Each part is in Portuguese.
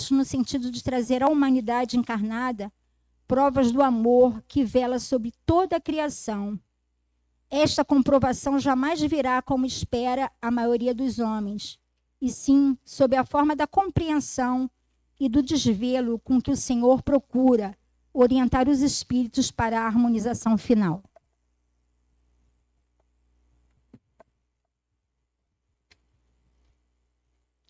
espíritos no sentido de trazer à humanidade encarnada provas do amor que vela sobre toda a criação. Esta comprovação jamais virá como espera a maioria dos homens, e sim sob a forma da compreensão e do desvelo com que o Senhor procura orientar os espíritos para a harmonização final.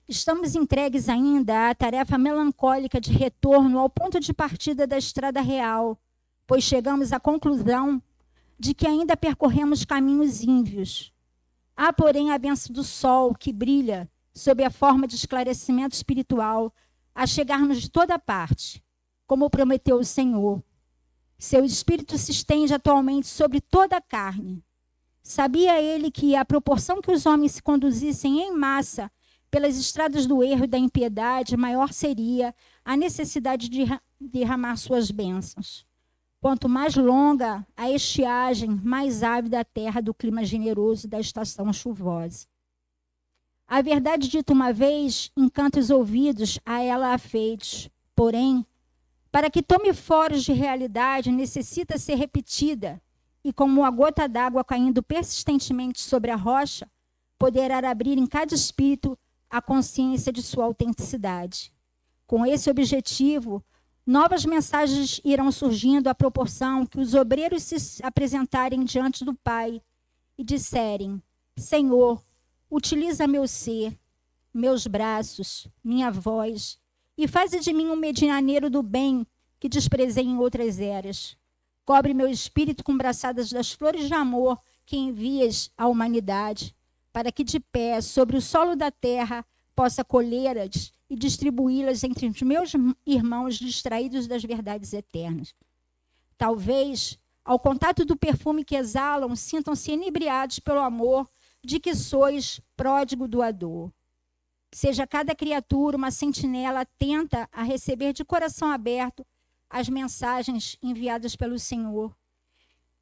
Estamos entregues ainda à tarefa melancólica de retorno ao ponto de partida da estrada real, pois chegamos à conclusão de que ainda percorremos caminhos ínvios. Há, porém, a bênção do sol que brilha sob a forma de esclarecimento espiritual a chegar-nos de toda parte, como prometeu o Senhor. Seu espírito se estende atualmente sobre toda a carne. Sabia ele que, à proporção que os homens se conduzissem em massa pelas estradas do erro e da impiedade, maior seria a necessidade de derramar suas bênçãos. Quanto mais longa a estiagem, mais ávida a terra do clima generoso da estação chuvosa. A verdade dita uma vez encanta os ouvidos a ela afeitos. Porém, para que tome foros de realidade, necessita ser repetida, e como uma gota d'água caindo persistentemente sobre a rocha, poderá abrir em cada espírito a consciência de sua autenticidade. Com esse objetivo, novas mensagens irão surgindo à proporção que os obreiros se apresentarem diante do Pai e disserem: Senhor, utiliza meu ser, meus braços, minha voz, e faze de mim um medianeiro do bem que desprezei em outras eras. Cobre meu espírito com braçadas das flores de amor que envias à humanidade, para que de pé sobre o solo da terra possa colhê-las e distribuí-las entre os meus irmãos distraídos das verdades eternas. Talvez, ao contato do perfume que exalam, sintam-se inebriados pelo amor de que sois pródigo doador. Seja cada criatura uma sentinela atenta a receber de coração aberto as mensagens enviadas pelo Senhor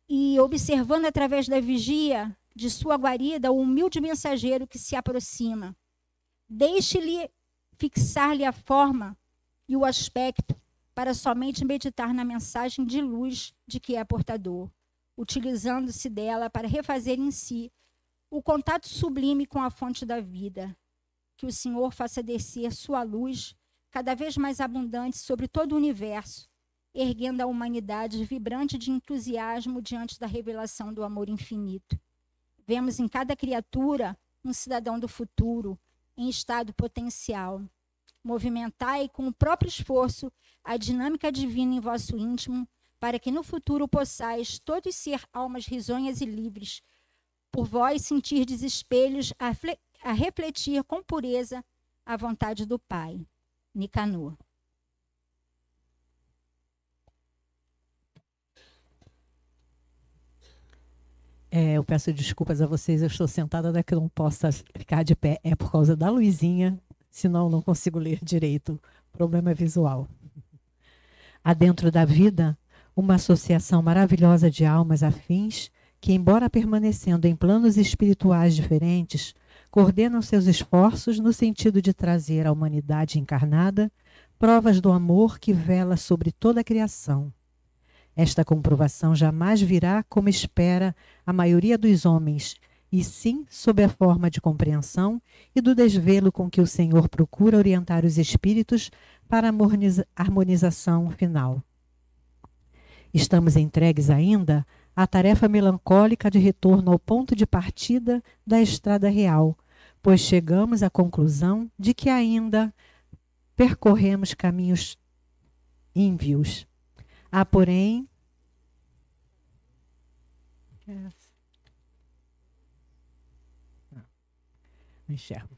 e observando através da vigia de sua guarida o humilde mensageiro que se aproxima. Deixe-lhe fixar-lhe a forma e o aspecto para somente meditar na mensagem de luz de que é portador, utilizando-se dela para refazer em si o contato sublime com a fonte da vida. Que o Senhor faça descer sua luz cada vez mais abundante sobre todo o universo, erguendo a humanidade vibrante de entusiasmo diante da revelação do amor infinito. Vemos em cada criatura um cidadão do futuro, em estado potencial. Movimentai com o próprio esforço a dinâmica divina em vosso íntimo, para que no futuro possais todos ser almas risonhas e livres, por vós sentirdes espelhos a refletir com pureza a vontade do Pai. Nicanor. Eu peço desculpas a vocês, eu estou sentada, não é que eu não possa ficar de pé, é por causa da luzinha, senão eu não consigo ler direito, o problema é visual. Há dentro da vida uma associação maravilhosa de almas afins que, embora permanecendo em planos espirituais diferentes, coordenam seus esforços no sentido de trazer à humanidade encarnada provas do amor que vela sobre toda a criação. Esta comprovação jamais virá como espera a maioria dos homens, e sim sob a forma de compreensão e do desvelo com que o Senhor procura orientar os espíritos para a harmonização final. Estamos entregues ainda à tarefa melancólica de retorno ao ponto de partida da estrada real, pois chegamos à conclusão de que ainda percorremos caminhos ínvios. Há, porém, não enxergo.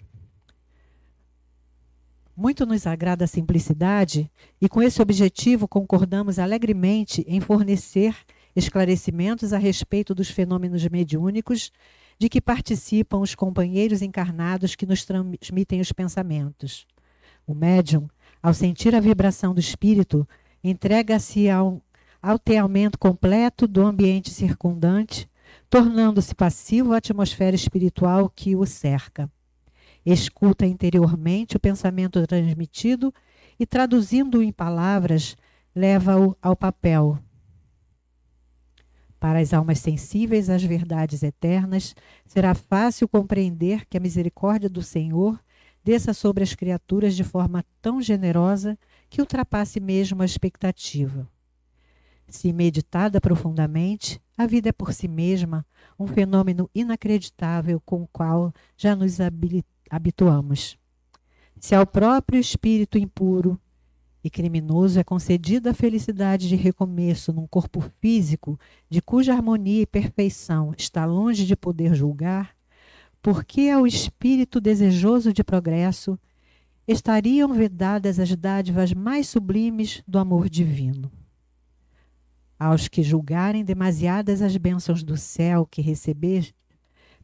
Muito nos agrada a simplicidade e, com esse objetivo, concordamos alegremente em fornecer esclarecimentos a respeito dos fenômenos mediúnicos de que participam os companheiros encarnados que nos transmitem os pensamentos. O médium, ao sentir a vibração do espírito, entrega-se ao alteramento completo do ambiente circundante, tornando-se passivo à atmosfera espiritual que o cerca. Escuta interiormente o pensamento transmitido e, traduzindo-o em palavras, leva-o ao papel. Para as almas sensíveis às verdades eternas, será fácil compreender que a misericórdia do Senhor desça sobre as criaturas de forma tão generosa que ultrapasse mesmo a expectativa. Se meditada profundamente, a vida é por si mesma um fenômeno inacreditável com o qual já nos habituamos. Se ao próprio espírito impuro e criminoso é concedida a felicidade de recomeço num corpo físico de cuja harmonia e perfeição está longe de poder julgar, por que ao espírito desejoso de progresso estariam vedadas as dádivas mais sublimes do amor divino? Aos que julgarem demasiadas as bênçãos do céu que receber,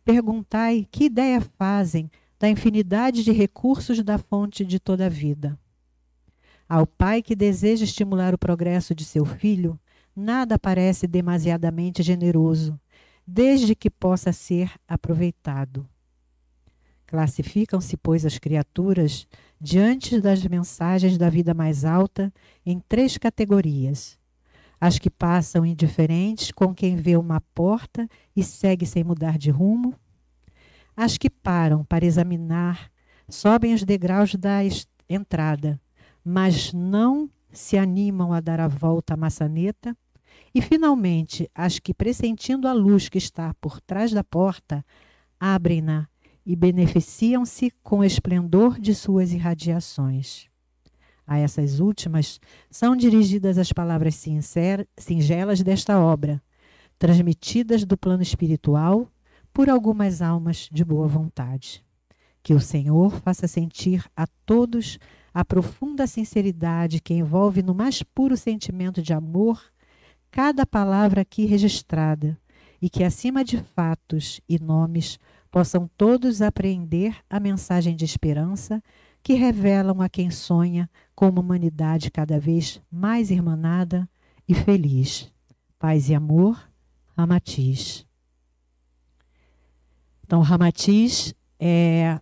perguntai que ideia fazem da infinidade de recursos da fonte de toda a vida. Ao pai que deseja estimular o progresso de seu filho, nada parece demasiadamente generoso, desde que possa ser aproveitado. Classificam-se, pois, as criaturas, diante das mensagens da vida mais alta, em 3 categorias. As que passam indiferentes com quem vê uma porta e segue sem mudar de rumo. As que param para examinar, sobem os degraus da entrada, mas não se animam a dar a volta à maçaneta. E, finalmente, as que, pressentindo a luz que está por trás da porta, abrem-na e beneficiam-se com o esplendor de suas irradiações. A essas últimas são dirigidas as palavras singelas desta obra, transmitidas do plano espiritual por algumas almas de boa vontade. Que o Senhor faça sentir a todos a profunda sinceridade que envolve no mais puro sentimento de amor cada palavra aqui registrada, e que, acima de fatos e nomes, possam todos apreender a mensagem de esperança que revelam a quem sonha com uma humanidade cada vez mais irmanada e feliz. Paz e amor, Ramatiz. Então, Ramatiz é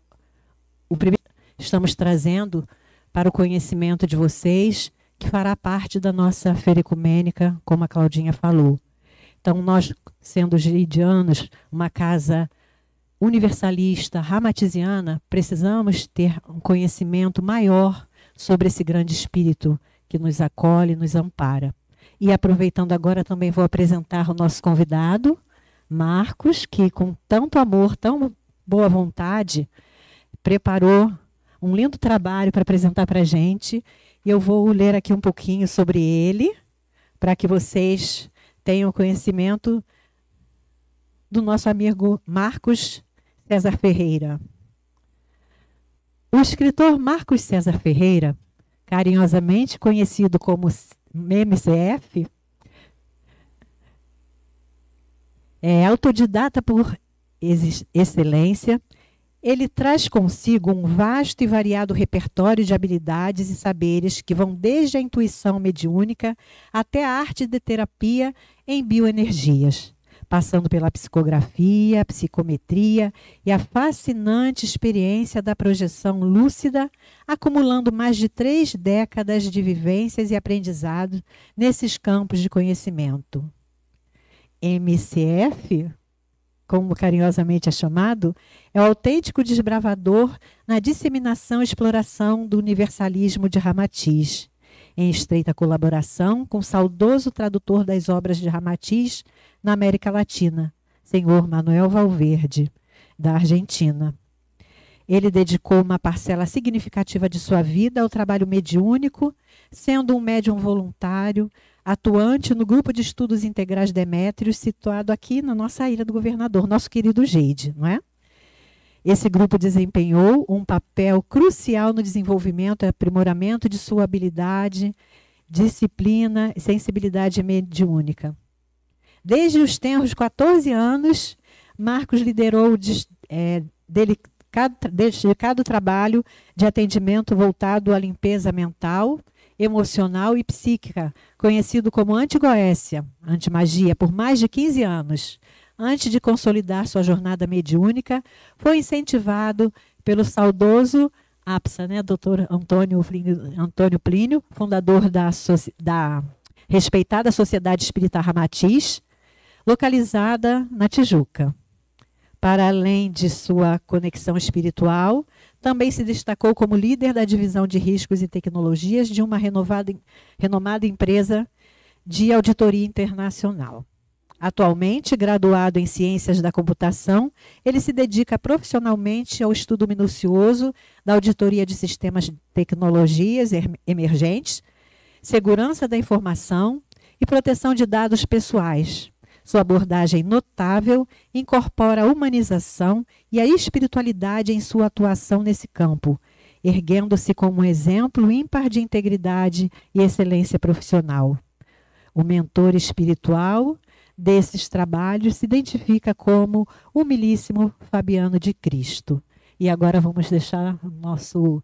o primeiro que estamos trazendo para o conhecimento de vocês, que fará parte da nossa feira ecumênica, como a Claudinha falou. Então, nós, sendo giridianos, uma casa universalista, ramatiziana, precisamos ter um conhecimento maior sobre esse grande espírito que nos acolhe, nos ampara. E aproveitando agora, também vou apresentar o nosso convidado, Marcos, que com tanto amor, tão boa vontade, preparou um lindo trabalho para apresentar para a gente. E eu vou ler aqui um pouquinho sobre ele, para que vocês tenham conhecimento do nosso amigo Marcos César Ferreira. O escritor Marcos César Ferreira, carinhosamente conhecido como MCF, é autodidata por excelência. Ele traz consigo um vasto e variado repertório de habilidades e saberes que vão desde a intuição mediúnica até a arte de terapia em bioenergias, passando pela psicografia, psicometria e a fascinante experiência da projeção lúcida, acumulando mais de 3 décadas de vivências e aprendizado nesses campos de conhecimento. MCF, como carinhosamente é chamado, é o autêntico desbravador na disseminação e exploração do universalismo de Ramatiz, em estreita colaboração com o saudoso tradutor das obras de Ramatiz na América Latina, senhor Manuel Valverde, da Argentina. Ele dedicou uma parcela significativa de sua vida ao trabalho mediúnico, sendo um médium voluntário, atuante no Grupo de Estudos Integrais Demétrios, situado aqui na nossa Ilha do Governador, nosso querido Geide, não é? Esse grupo desempenhou um papel crucial no desenvolvimento e aprimoramento de sua habilidade, disciplina e sensibilidade mediúnica. Desde os tenros 14 anos, Marcos liderou o dedicado trabalho de atendimento voltado à limpeza mental, emocional e psíquica, conhecido como Antigoécia, Antimagia, por mais de 15 anos. Antes de consolidar sua jornada mediúnica, foi incentivado pelo saudoso APSA, né, doutor Antônio Plínio, fundador da respeitada Sociedade Espírita Ramatiz, localizada na Tijuca. Para além de sua conexão espiritual, também se destacou como líder da divisão de riscos e tecnologias de uma renomada empresa de auditoria internacional. Atualmente, graduado em Ciências da Computação, ele se dedica profissionalmente ao estudo minucioso da auditoria de sistemas de tecnologias emergentes, segurança da informação e proteção de dados pessoais. Sua abordagem notável incorpora a humanização e a espiritualidade em sua atuação nesse campo, erguendo-se como um exemplo ímpar de integridade e excelência profissional. O mentor espiritual desses trabalhos se identifica como humilíssimo Fabiano de Cristo. E agora vamos deixar o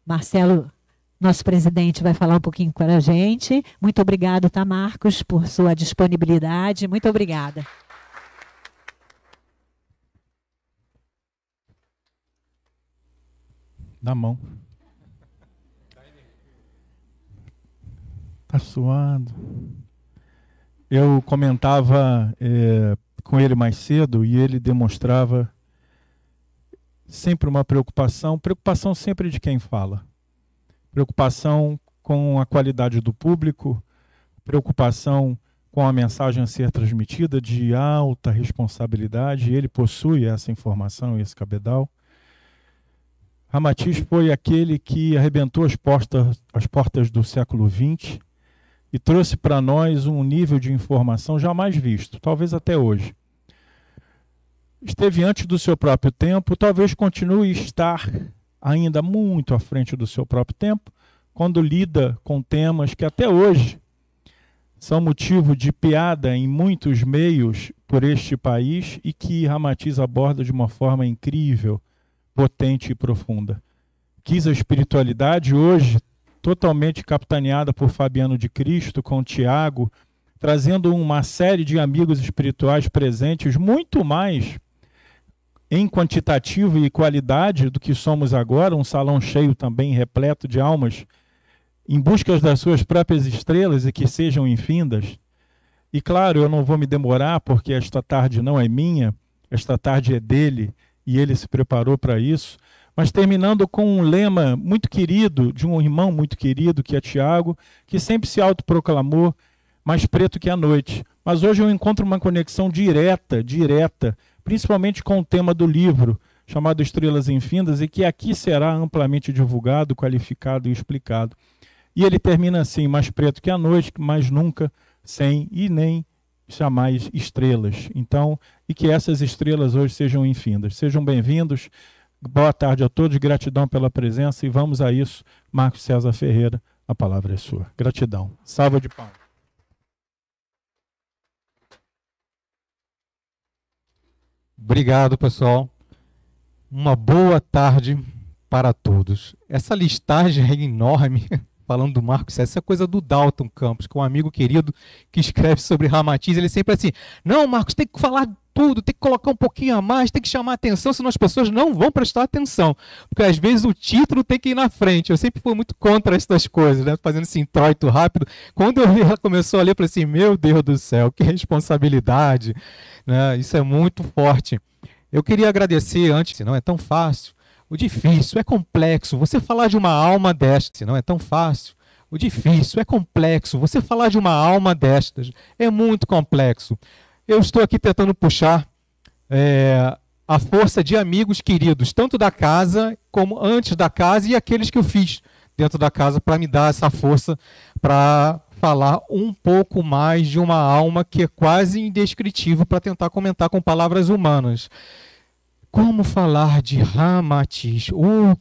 Marcelo, nosso presidente, vai falar um pouquinho com a gente. Muito obrigado, tá, Marcos, por sua disponibilidade. Muito obrigada. Na mão. Tá suado. Eu comentava com ele mais cedo e ele demonstrava sempre uma preocupação sempre de quem fala. Preocupação com a qualidade do público, preocupação com a mensagem a ser transmitida de alta responsabilidade. Ele possui essa informação e esse cabedal. Ramatiz foi aquele que arrebentou as portas do século XX e trouxe para nós um nível de informação jamais visto, talvez até hoje. Esteve antes do seu próprio tempo, talvez continue a estar ainda muito à frente do seu próprio tempo, quando lida com temas que até hoje são motivo de piada em muitos meios por este país e que Ramatiz aborda de uma forma incrível, potente e profunda. Quis a espiritualidade hoje totalmente capitaneada por Fabiano de Cristo, com Tiago, trazendo uma série de amigos espirituais presentes, muito mais em quantitativo e qualidade do que somos agora, um salão cheio também repleto de almas em busca das suas próprias estrelas e que sejam infindas. E claro, eu não vou me demorar porque esta tarde não é minha, esta tarde é dele e ele se preparou para isso, mas terminando com um lema muito querido, de um irmão muito querido, que é Tiago, que sempre se autoproclamou mais preto que a noite. Mas hoje eu encontro uma conexão direta, principalmente com o tema do livro, chamado Estrelas Infindas, e que aqui será amplamente divulgado, qualificado e explicado. E ele termina assim: mais preto que a noite, mas nunca sem e nem jamais estrelas. Então, e que essas estrelas hoje sejam infindas. Sejam bem-vindos, boa tarde a todos, gratidão pela presença, e vamos a isso. Marcos César Ferreira, a palavra é sua. Gratidão. Salva de palmas. Obrigado, pessoal. Uma boa tarde para todos. Essa listagem é enorme, falando do Marcos César, essa é coisa do Dalton Campos, que é um amigo querido que escreve sobre Ramatiz. Ele sempre assim: não, Marcos, tem que falar tudo, tem que colocar um pouquinho a mais, tem que chamar atenção, senão as pessoas não vão prestar atenção. Porque às vezes o título tem que ir na frente. Eu sempre fui muito contra essas coisas, né? Fazendo esse introito rápido. Quando eu vi, ela começou a ler, eu falei assim: meu Deus do céu, que responsabilidade, né? Isso é muito forte. Eu queria agradecer antes, não é tão fácil. O difícil é complexo. Você falar de uma alma desta, não é tão fácil. O difícil é complexo. Você falar de uma alma destas é muito complexo. Eu estou aqui tentando puxar a força de amigos queridos, tanto da casa como antes da casa, e aqueles que eu fiz dentro da casa para me dar essa força para falar um pouco mais de uma alma que é quase indescritível, para tentar comentar com palavras humanas. Como falar de Ramatiz?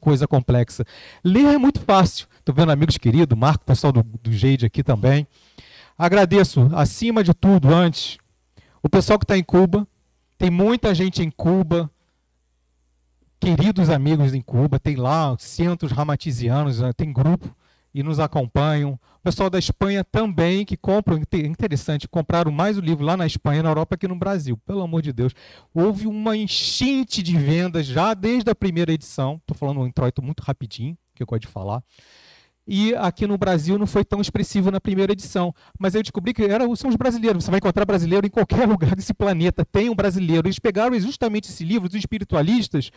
Coisa complexa. Ler é muito fácil. Estou vendo amigos queridos, Marco, pessoal do Geide aqui também. Agradeço, acima de tudo, antes, o pessoal que está em Cuba. Tem muita gente em Cuba, queridos amigos em Cuba, tem lá centros ramatizianos, tem grupo. e nos acompanham. O pessoal da Espanha também, que compram, interessante, compraram mais o livro lá na Espanha, na Europa, que no Brasil. Pelo amor de Deus. Houve uma enchente de vendas já desde a primeira edição. Estou falando um introito muito rapidinho, que eu gosto de falar. E aqui no Brasil não foi tão expressivo na primeira edição. Mas eu descobri que são os brasileiros. Você vai encontrar brasileiro em qualquer lugar desse planeta. Tem um brasileiro. Eles pegaram justamente esse livro dos espiritualistas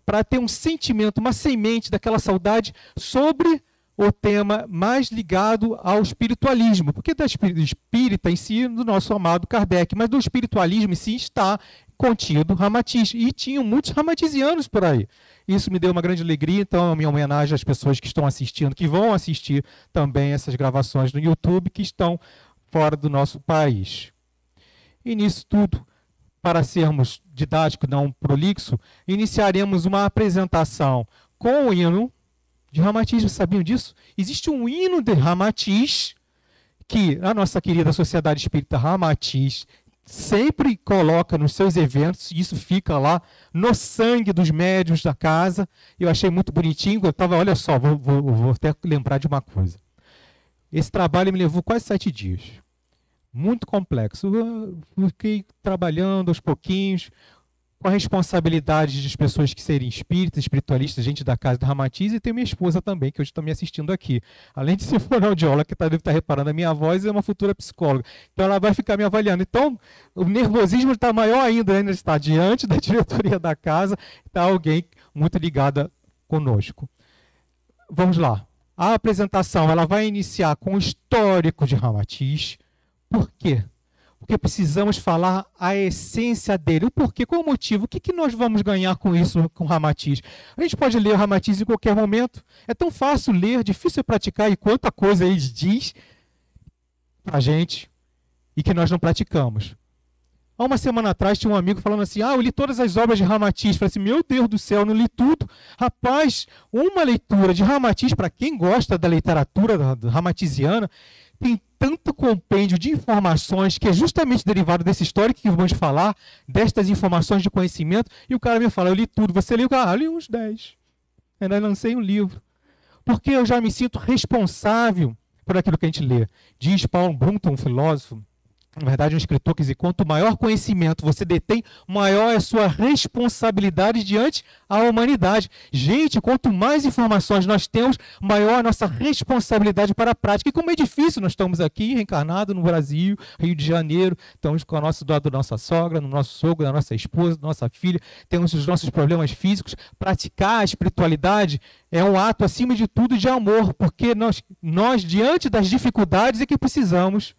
para ter um sentimento, uma semente daquela saudade sobre o tema mais ligado ao espiritualismo. Porque do espírita em si, do nosso amado Kardec, mas do espiritualismo em si está contido Ramatiz. E tinham muitos ramatizianos por aí. Isso me deu uma grande alegria, então a minha homenagem às pessoas que estão assistindo, que vão assistir também essas gravações no YouTube, que estão fora do nosso país. E nisso tudo, para sermos didáticos, não prolixo, iniciaremos uma apresentação com o hino de Ramatiz. Vocês sabiam disso? Existe um hino de Ramatiz que a nossa querida Sociedade Espírita Ramatiz sempre coloca nos seus eventos, e isso fica lá no sangue dos médiuns da casa. Eu achei muito bonitinho. Eu estava, olha só, vou até lembrar de uma coisa. Esse trabalho me levou quase 7 dias. Muito complexo. Eu fiquei trabalhando aos pouquinhos, com a responsabilidade das pessoas que serem espíritas, espiritualistas, gente da casa do Ramatiz, e tem minha esposa também, que hoje está me assistindo aqui. Além de ser fonoaudióloga, que deve estar reparando a minha voz, é uma futura psicóloga. Então ela vai ficar me avaliando. Então o nervosismo está maior ainda está diante da diretoria da casa, está alguém muito ligada conosco. Vamos lá. A apresentação ela vai iniciar com o histórico de Ramatiz. Por quê? Porque precisamos falar a essência dele. O porquê, qual o motivo? O que nós vamos ganhar com isso, com Ramatiz? A gente pode ler Ramatiz em qualquer momento. É tão fácil ler, difícil praticar, e quanta coisa ele diz para a gente e que nós não praticamos. Há uma semana atrás tinha um amigo falando assim, eu li todas as obras de Ramatiz. Falei assim, meu Deus do céu, eu não li tudo. Rapaz, uma leitura de Ramatiz, para quem gosta da literatura ramatiziana, tem tanto compêndio de informações que é justamente derivado desse histórico que vamos falar, destas informações de conhecimento, e o cara me fala, eu li tudo. Você leu? Eu li uns 10. Ainda lancei um livro. Porque eu já me sinto responsável por aquilo que a gente lê. Diz Paul Brunton, um filósofo, na verdade um escritor, que diz, quanto maior conhecimento você detém, maior é a sua responsabilidade diante a humanidade. Gente, quanto mais informações nós temos, maior a nossa responsabilidade para a prática. E como é difícil, nós estamos aqui reencarnados no Brasil, Rio de Janeiro, estamos com a nossa dó da nossa sogra, do nosso sogro, da nossa esposa, da nossa filha, temos os nossos problemas físicos. Praticar a espiritualidade é um ato, acima de tudo, de amor, porque nós diante das dificuldades, é que precisamos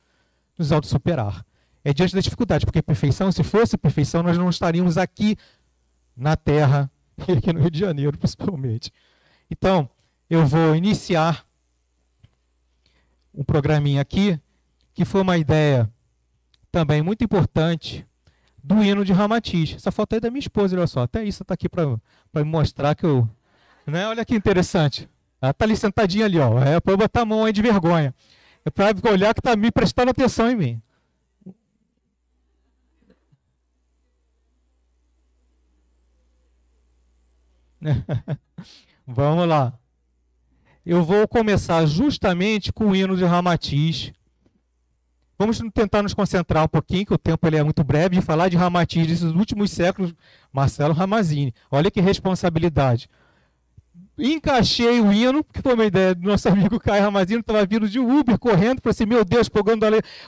nos autossuperar. É diante da dificuldade, porque perfeição, se fosse perfeição, nós não estaríamos aqui na Terra, e aqui no Rio de Janeiro, principalmente. Então, eu vou iniciar um programinha aqui, que foi uma ideia também muito importante do hino de Ramatiz. Essa foto aí é da minha esposa, olha só. Até isso está aqui para me mostrar que eu... Né? Olha que interessante. Ela está ali sentadinha ali, ó. É para eu botar a mão aí de vergonha. É para olhar que está me prestando atenção em mim. Vamos lá. Eu vou começar justamente com o hino de Ramatiz. Vamos tentar nos concentrar um pouquinho, que o tempo ele é muito breve, de falar de Ramatiz desses últimos séculos. Marcelo Ramazzini. Olha que responsabilidade. Encaixei o hino, que foi uma ideia do nosso amigo Caio Ramazzini, estava vindo de Uber, correndo, falei assim, meu Deus, pegando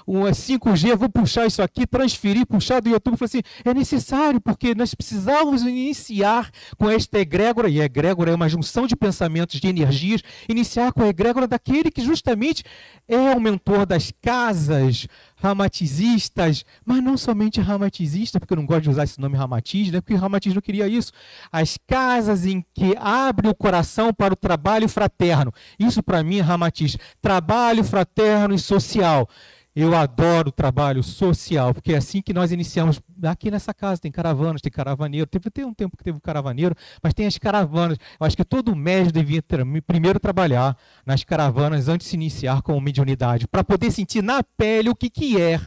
um 5G, vou puxar isso aqui, transferir, puxar do YouTube. Falei assim, é necessário, porque nós precisávamos iniciar com esta egrégora, e a egrégora é uma junção de pensamentos, de energias, iniciar com a egrégora daquele que justamente é o mentor das casas ramatizistas, mas não somente ramatizista, porque eu não gosto de usar esse nome Ramatiz, né? Porque Ramatiz não queria isso. As casas em que abre o coração para o trabalho fraterno. Isso para mim é Ramatiz. Trabalho fraterno e social. Eu adoro o trabalho social, porque é assim que nós iniciamos. Aqui nessa casa tem caravanas, tem caravaneiro. Teve um tempo que teve caravaneiro, mas tem as caravanas. Eu acho que todo médium devia primeiro trabalhar nas caravanas antes de se iniciar com mediunidade, para poder sentir na pele o que é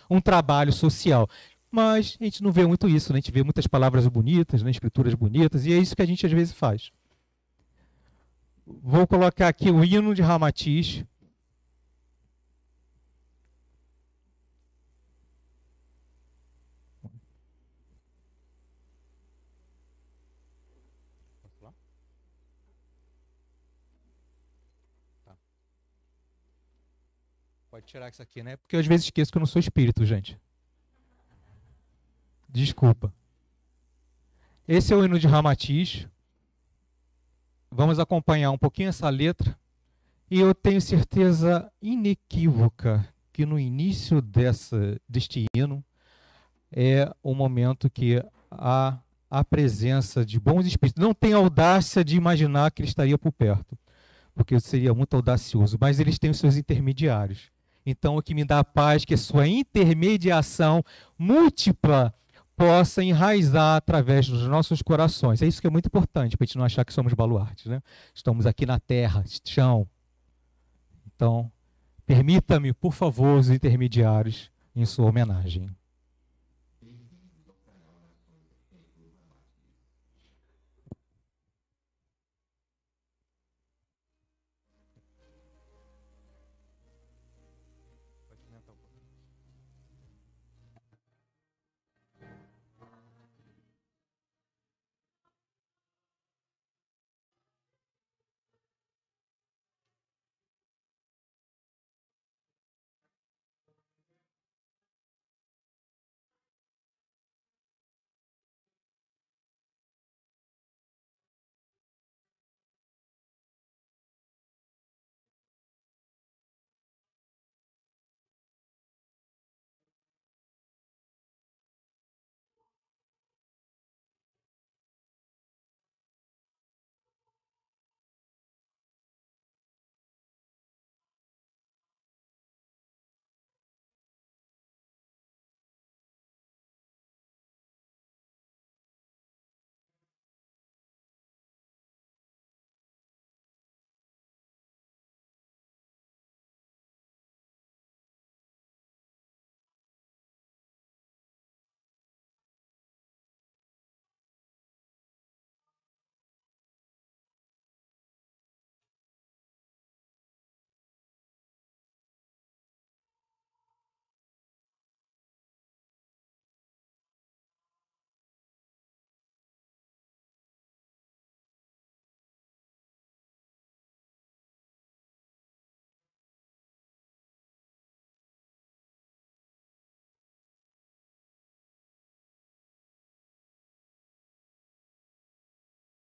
um trabalho social. Mas a gente não vê muito isso, né? A gente vê muitas palavras bonitas, né? Escrituras bonitas, e é isso que a gente às vezes faz. vou colocar aqui o hino de Ramatiz. Pode tirar isso aqui, né? Porque eu às vezes esqueço que eu não sou espírito, gente. Desculpa. Esse é o hino de Ramatiz. Vamos acompanhar um pouquinho essa letra. E eu tenho certeza inequívoca que no início deste hino é o momento que há a presença de bons espíritos. Não tenho audácia de imaginar que ele estaria por perto, porque seria muito audacioso, mas eles têm os seus intermediários. Então, o que me dá paz é que a sua intermediação múltipla possa enraizar através dos nossos corações. É isso que é muito importante, para a gente não achar que somos baluartes, né? Estamos aqui na terra, chão. Então, permita-me, por favor, os intermediários em sua homenagem.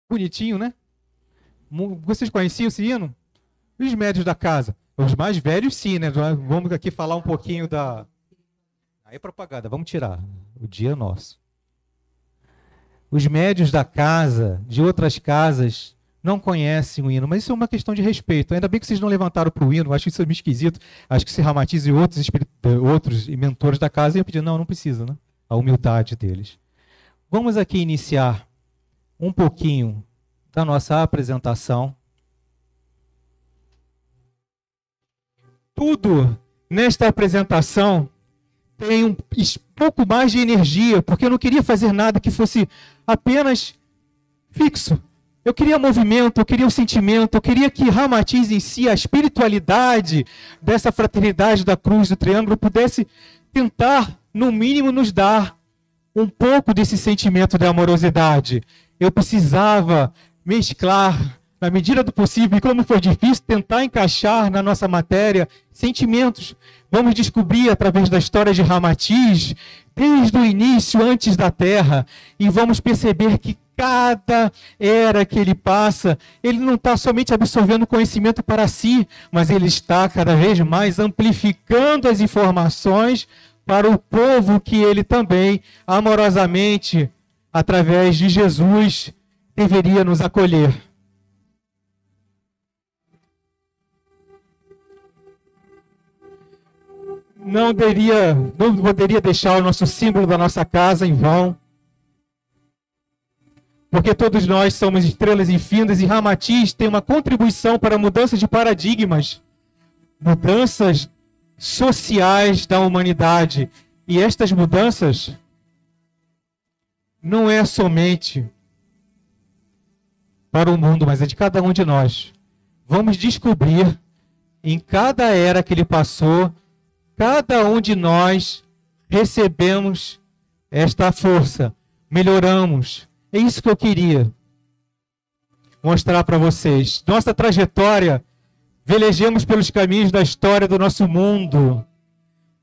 Bonitinho, né? Vocês conheciam esse hino? Os médios da casa. Os mais velhos, sim, né? Vamos aqui falar um pouquinho da... Aí é propaganda, vamos tirar. O dia é nosso. Os médios da casa, de outras casas, não conhecem o hino, mas isso é uma questão de respeito. Ainda bem que vocês não levantaram para o hino, acho isso meio esquisito. Acho que se Ramatiz e outros mentores da casa iam pedir, não precisa, né? A humildade deles. Vamos aqui iniciar um pouquinho da nossa apresentação. Tudo nesta apresentação tem um pouco mais de energia, porque eu não queria fazer nada que fosse apenas fixo. Eu queria movimento, eu queria o sentimento, eu queria que Ramatiz em si, a espiritualidade dessa fraternidade da cruz, do triângulo, pudesse tentar, no mínimo, nos dar um pouco desse sentimento de amorosidade. Eu precisava mesclar, na medida do possível, e como foi difícil, tentar encaixar na nossa matéria sentimentos. Vamos descobrir através da história de Ramatiz, desde o início, antes da Terra, e vamos perceber que cada era que ele passa, ele não está somente absorvendo conhecimento para si, mas ele está cada vez mais amplificando as informações para o povo que ele também, amorosamente, através de Jesus, deveria nos acolher. Não poderia deixar o nosso símbolo da nossa casa em vão, porque todos nós somos estrelas infindas e Ramatiz tem uma contribuição para a mudança de paradigmas, mudanças sociais da humanidade. E estas mudanças não é somente para o mundo, mas é de cada um de nós. vamos descobrir em cada era que ele passou, cada um de nós recebemos esta força, melhoramos. É isso que eu queria mostrar para vocês. Nossa trajetória, velejemos pelos caminhos da história do nosso mundo,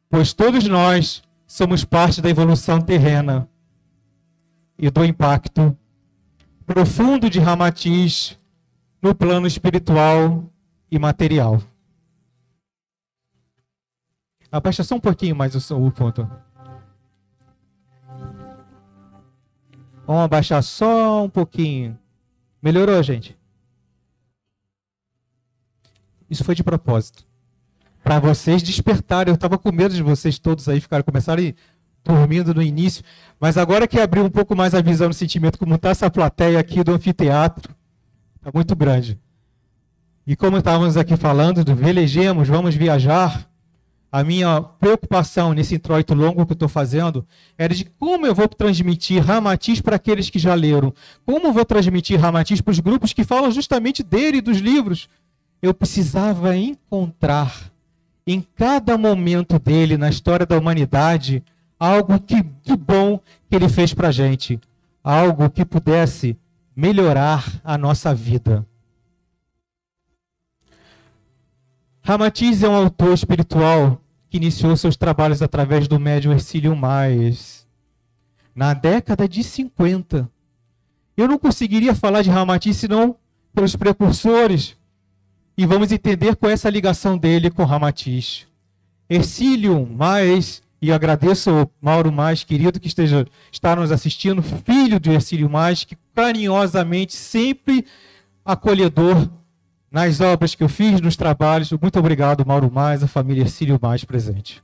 pois todos nós somos parte da evolução terrena e do impacto profundo de Ramatiz no plano espiritual e material. Abaixa só um pouquinho mais o ponto. Vamos abaixar só um pouquinho. Melhorou, gente? Isso foi de propósito. Para vocês despertarem. Eu estava com medo de vocês todos aí começarem dormindo no início. Mas agora que abriu um pouco mais a visão do sentimento, como está essa plateia aqui do anfiteatro, está muito grande. E como estávamos aqui falando do velejemos, vamos viajar, a minha preocupação nesse introito longo que eu estou fazendo era de como eu vou transmitir Ramatiz para aqueles que já leram. Como eu vou transmitir Ramatiz para os grupos que falam justamente dele e dos livros. Eu precisava encontrar em cada momento dele na história da humanidade algo de bom que ele fez para a gente. Algo que pudesse melhorar a nossa vida. Ramatiz é um autor espiritual que iniciou seus trabalhos através do médium Hercílio Mais na década de 50. Eu não conseguiria falar de Ramatiz senão pelos precursores. E vamos entender qual é essa ligação dele com Ramatiz. Hercílio Mais, e agradeço ao Mauro Mais, querido, que está nos assistindo, filho de Hercílio Mais, que carinhosamente, sempre acolhedor nas obras que eu fiz, nos trabalhos. Muito obrigado, Mauro Mais, a família Hercílio Mais presente.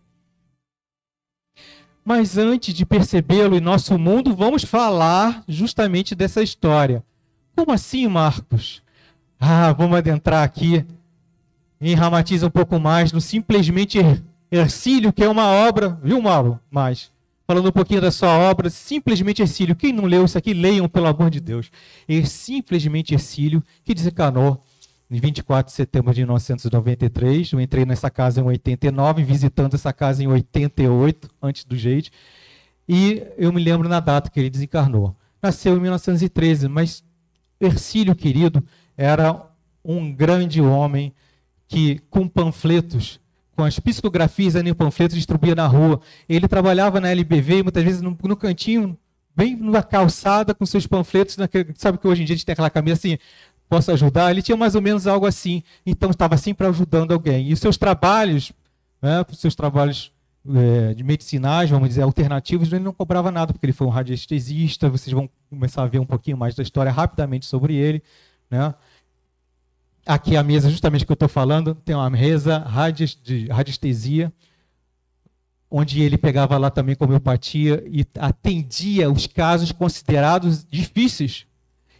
Mas antes de percebê-lo em nosso mundo, vamos falar justamente dessa história. Como assim, Marcos? Vamos adentrar aqui em Ramatiz um pouco mais, no simplesmente Hercílio, que é uma obra, viu, Mauro? Mais. Falando um pouquinho da sua obra, Simplesmente Hercílio. Quem não leu isso aqui, leiam, pelo amor de Deus. Simplesmente Hercílio, que desencarnou em 24 de setembro de 1993, eu entrei nessa casa em 89, visitando essa casa em 88, antes do jeito, e eu me lembro na data que ele desencarnou. Nasceu em 1913, mas Hercílio, querido, era um grande homem que, com panfletos, com as psicografias ali em panfletos, distribuía na rua. Ele trabalhava na LBV, muitas vezes no cantinho, bem na calçada, com seus panfletos, sabe que hoje em dia a gente tem aquela camisa assim, posso ajudar? Ele tinha mais ou menos algo assim. Então, estava sempre ajudando alguém. E os seus trabalhos, de medicinais, vamos dizer, alternativos, ele não cobrava nada, porque ele foi um radiestesista. Vocês vão começar a ver um pouquinho mais da história rapidamente sobre ele. Né? Aqui a mesa, justamente que eu estou falando, tem uma mesa de radiestesia, onde ele pegava lá também com homeopatia e atendia os casos considerados difíceis.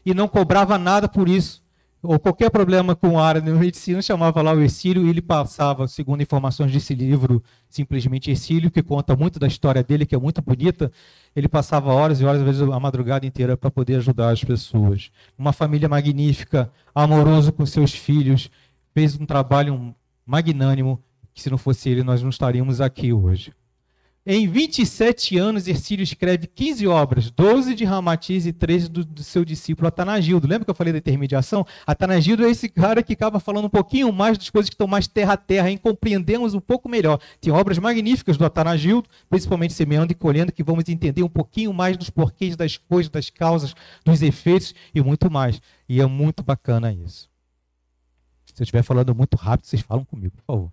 E não cobrava nada por isso. Ou qualquer problema com a área de medicina, chamava lá o Hercílio e ele passava, segundo informações desse livro, Simplesmente Hercílio, que conta muito da história dele, que é muito bonita. Ele passava horas e horas, às vezes a madrugada inteira, para poder ajudar as pessoas. Uma família magnífica, amoroso com seus filhos, fez um trabalho magnânimo, que se não fosse ele, nós não estaríamos aqui hoje. Em 27 anos, Hercílio escreve 15 obras, 12 de Ramatiz e 13 do seu discípulo Atanagildo. Lembra que eu falei da intermediação? Atanagildo é esse cara que acaba falando um pouquinho mais das coisas que estão mais terra a terra, em compreendemos um pouco melhor. Tem obras magníficas do Atanagildo, principalmente Semeando e Colhendo, que vamos entender um pouquinho mais dos porquês das coisas, das causas, dos efeitos e muito mais. E é muito bacana isso. Se eu estiver falando muito rápido, vocês falam comigo, por favor.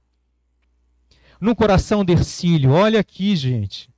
No coração de Hercílio, olha aqui, gente,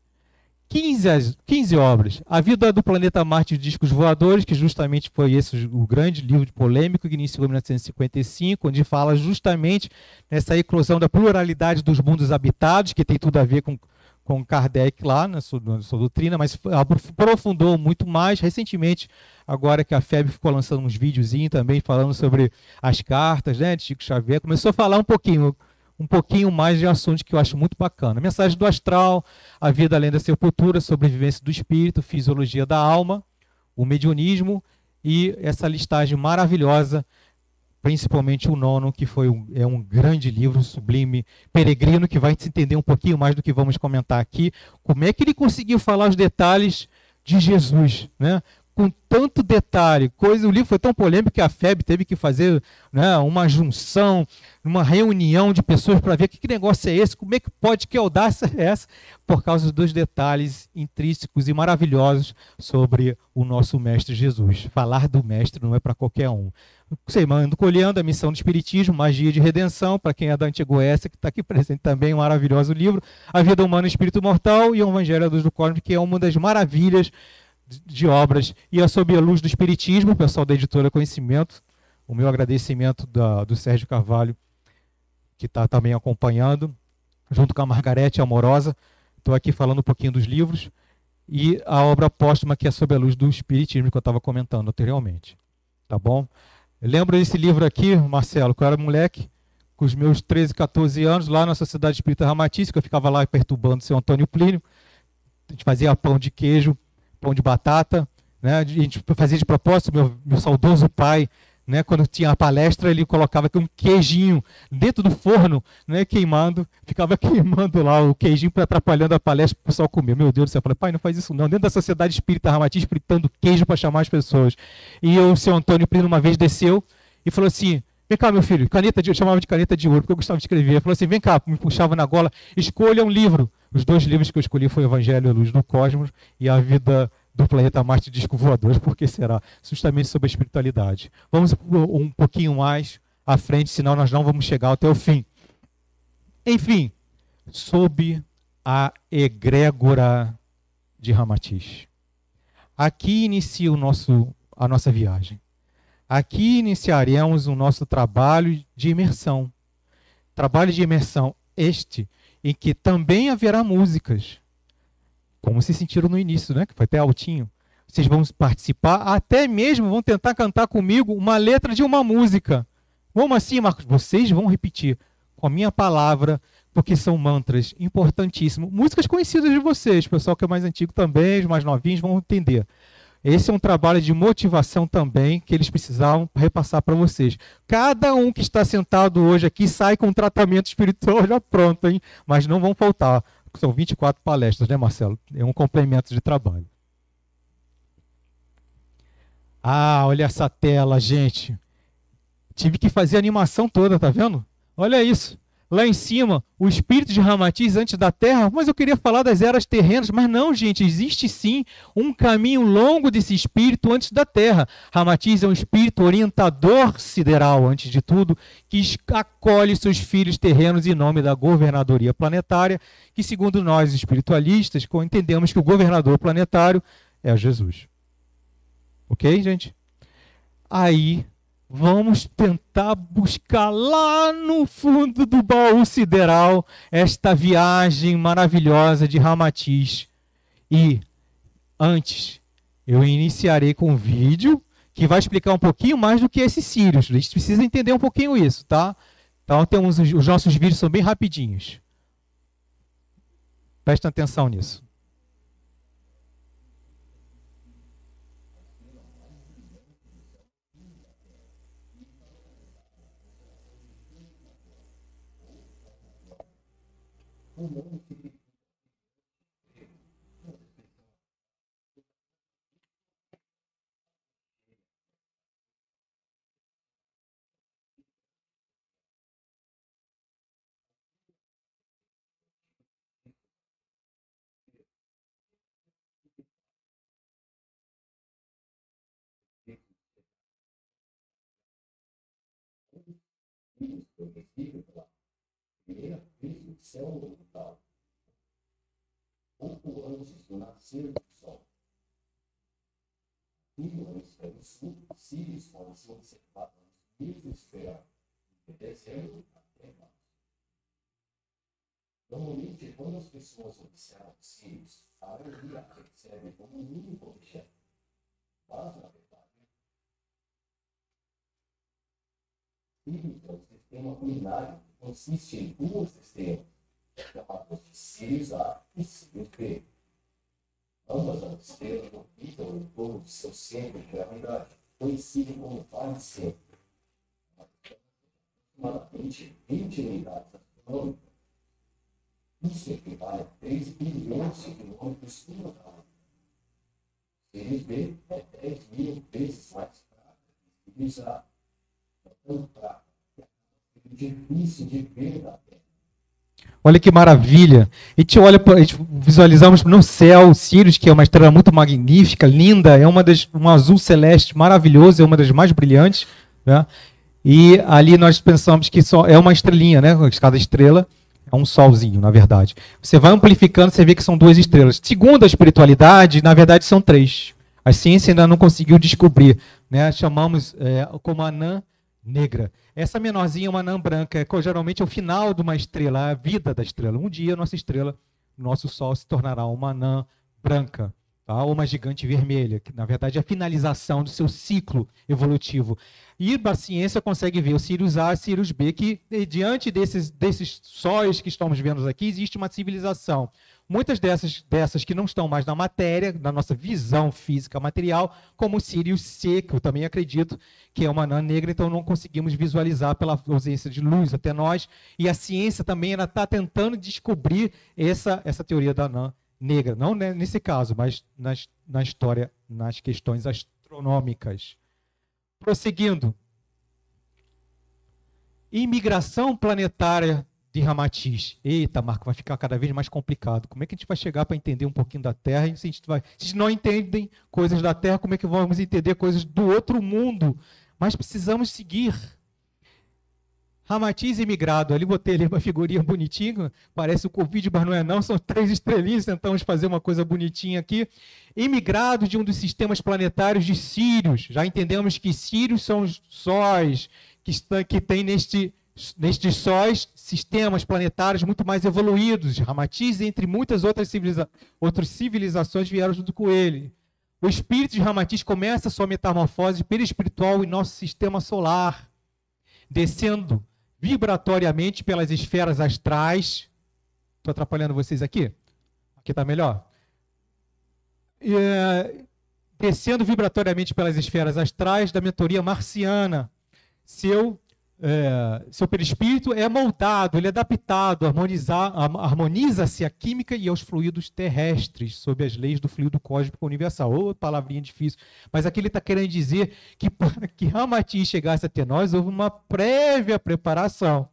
15 obras. A Vida do Planeta Marte e os Discos Voadores, que justamente foi esse o grande livro polêmico que iniciou em 1955, onde fala justamente nessa eclosão da pluralidade dos mundos habitados, que tem tudo a ver com Kardec lá na sua doutrina, mas aprofundou muito mais recentemente, agora que a FEB ficou lançando uns videozinhos também falando sobre as cartas, né, de Chico Xavier, começou a falar um pouquinho mais de assuntos que eu acho muito bacana. Mensagem do Astral, A Vida Além da Sepultura, Sobrevivência do Espírito, Fisiologia da Alma, o Mediunismo e essa listagem maravilhosa, principalmente o nono, que é um grande livro, sublime, peregrino, que vai se entender um pouquinho mais do que vamos comentar aqui. Como é que ele conseguiu falar os detalhes de Jesus, né? Com tanto detalhe, o livro foi tão polêmico que a FEB teve que fazer, né, uma junção, uma reunião de pessoas para ver que negócio é esse, como é que pode, que audácia é essa, por causa dos detalhes intrínsecos e maravilhosos sobre o nosso Mestre Jesus. Falar do Mestre não é para qualquer um. Ando colhendo a missão do Espiritismo, Magia de Redenção, para quem é da Antiga Oeste, que está aqui presente também, um maravilhoso livro, A Vida Humana e Espírito Mortal, e o Evangelho à Luz do Cosmos, que é uma das maravilhas de obras, e é sob a luz do Espiritismo, o pessoal da editora Conhecimento, o meu agradecimento do Sérgio Carvalho, que está também acompanhando, junto com a Margarete Amorosa. Estou aqui falando um pouquinho dos livros, e a obra póstuma, que é sob a luz do Espiritismo, que eu estava comentando anteriormente. Tá bom? Eu lembro desse livro aqui, Marcelo, que eu era moleque, com os meus 13, 14 anos, lá na Sociedade Espírita Ramatice, que eu ficava lá perturbando o seu Antônio Plínio. A gente fazia pão de queijo, pão de batata, né? A gente fazia de propósito, meu saudoso pai, né? Quando tinha a palestra, ele colocava aqui um queijinho dentro do forno, né? Queimando, ficava queimando lá o queijinho, atrapalhando a palestra para o pessoal comer. Meu Deus do céu, eu falei, pai, não faz isso não. Dentro da Sociedade Espírita Ramatiz, fritando queijo para chamar as pessoas. E o seu Antônio Plínio uma vez desceu e falou assim: vem cá, meu filho, eu chamava de caneta de ouro, porque eu gostava de escrever. Ele falou assim: vem cá, me puxava na gola, escolha um livro. Os 2 livros que eu escolhi foi o Evangelho à Luz do Cosmos e A Vida do Planeta Marte Disco Voador. Por que será? Justamente sobre a espiritualidade. Vamos um pouquinho mais à frente, senão nós não vamos chegar até o fim. Enfim, sob a egrégora de Ramatiz. Aqui inicia a nossa viagem. Aqui iniciaremos o nosso trabalho de imersão. Trabalho de imersão este em que também haverá músicas. Como vocês sentiram no início, né? Que foi até altinho. Vocês vão participar, até mesmo vão tentar cantar comigo uma letra de uma música. Como assim, Marcos? Vocês vão repetir com a minha palavra, porque são mantras importantíssimos. Músicas conhecidas de vocês, o pessoal que é mais antigo também, os mais novinhos vão entender. Esse é um trabalho de motivação também que eles precisavam repassar para vocês. Cada um que está sentado hoje aqui sai com um tratamento espiritual já pronto, hein? Mas não vão faltar. São 24 palestras, né, Marcelo? É um complemento de trabalho. Ah, olha essa tela, gente. Tive que fazer a animação toda, tá vendo? Olha isso. Lá em cima, o espírito de Ramatiz antes da Terra, mas eu queria falar das eras terrenas, mas não, gente, existe sim um caminho longo desse espírito antes da Terra. Ramatiz é um espírito orientador sideral, antes de tudo, que acolhe seus filhos terrenos em nome da governadoria planetária, que segundo nós espiritualistas, entendemos que o governador planetário é Jesus. Ok, gente? Aí vamos tentar buscar lá no fundo do baú sideral esta viagem maravilhosa de Ramatiz. E antes, eu iniciarei com um vídeo que vai explicar um pouquinho mais do que esse Sirius. A gente precisa entender um pouquinho isso, tá? Então temos os nossos vídeos são bem rapidinhos. Prestem atenção nisso. Pouco antes do nascer do Sol. No hemisfério sul, Sírios podem ser observados no hemisfério de dezembro até março. Normalmente, quando as pessoas observam Sírios, a maioria percebe como um único objeto. Mas, na verdade, Sírios é um sistema binário que consiste em 2 sistemas, chamados de Sírios A e Sírios B. Ambas as estrelas orbitam em torno de seu centro de gravidade, conhecido como Vale Centro. aproximadamente 20 unidades astronômicas. Isso equivale a 3 bilhões de quilômetros por hora. Sirius B é 10 mil vezes mais fraca que Sirius A. É tão fraca que é difícil de ver da Terra. Olha que maravilha. A gente visualizamos no céu Sirius, que é uma estrela muito magnífica, linda, é um azul celeste maravilhoso, é uma das mais brilhantes, né? E ali nós pensamos que só é uma estrelinha, né? Cada estrela é um solzinho, na verdade. Você vai amplificando, você vê que são 2 estrelas. Segundo a espiritualidade, na verdade são 3. A ciência ainda não conseguiu descobrir, né? Chamamos como anã negra. Essa menorzinha é uma anã branca, geralmente é o final de uma estrela, a vida da estrela. Um dia nossa estrela, nosso Sol, se tornará uma anã branca, tá? Ou uma gigante vermelha, que na verdade é a finalização do seu ciclo evolutivo. E a ciência consegue ver o Sirius A e o Sirius B, que diante desses sóis que estamos vendo aqui, existe uma civilização. Muitas dessas que não estão mais na matéria, na nossa visão física material, como o Sirius C, que eu também acredito que é uma anã negra, então não conseguimos visualizar pela ausência de luz até nós. E a ciência também está tentando descobrir essa teoria da anã negra, não nesse caso, mas na história, nas questões astronômicas. Prosseguindo. Imigração planetária de Ramatiz. Eita, Marco, vai ficar cada vez mais complicado. Como é que a gente vai chegar para entender um pouquinho da Terra? Se a gente não entende coisas da Terra, como é que vamos entender coisas do outro mundo? Mas precisamos seguir. Ramatiz imigrado. Ali botei ali uma figurinha bonitinha. Parece o Covid, mas não é não. São 3 estrelinhas. Tentamos fazer uma coisa bonitinha aqui. Imigrado de um dos sistemas planetários de Sírios. Já entendemos que Sírios são os sóis que tem nestes sóis sistemas planetários muito mais evoluídos. Ramatiz, entre muitas outras civilizações, vieram junto com ele. O espírito de Ramatiz começa a sua metamorfose perispiritual em nosso sistema solar, descendo vibratoriamente pelas esferas astrais. Estou atrapalhando vocês aqui? Aqui está melhor? Descendo vibratoriamente pelas esferas astrais da mentoria marciana. Seu perispírito é moldado, ele é adaptado, harmoniza-se a química e aos fluidos terrestres, sob as leis do fluido cósmico universal. Ô, palavrinha difícil. Mas aqui ele está querendo dizer que para que Ramatiz chegasse até nós, houve uma prévia preparação.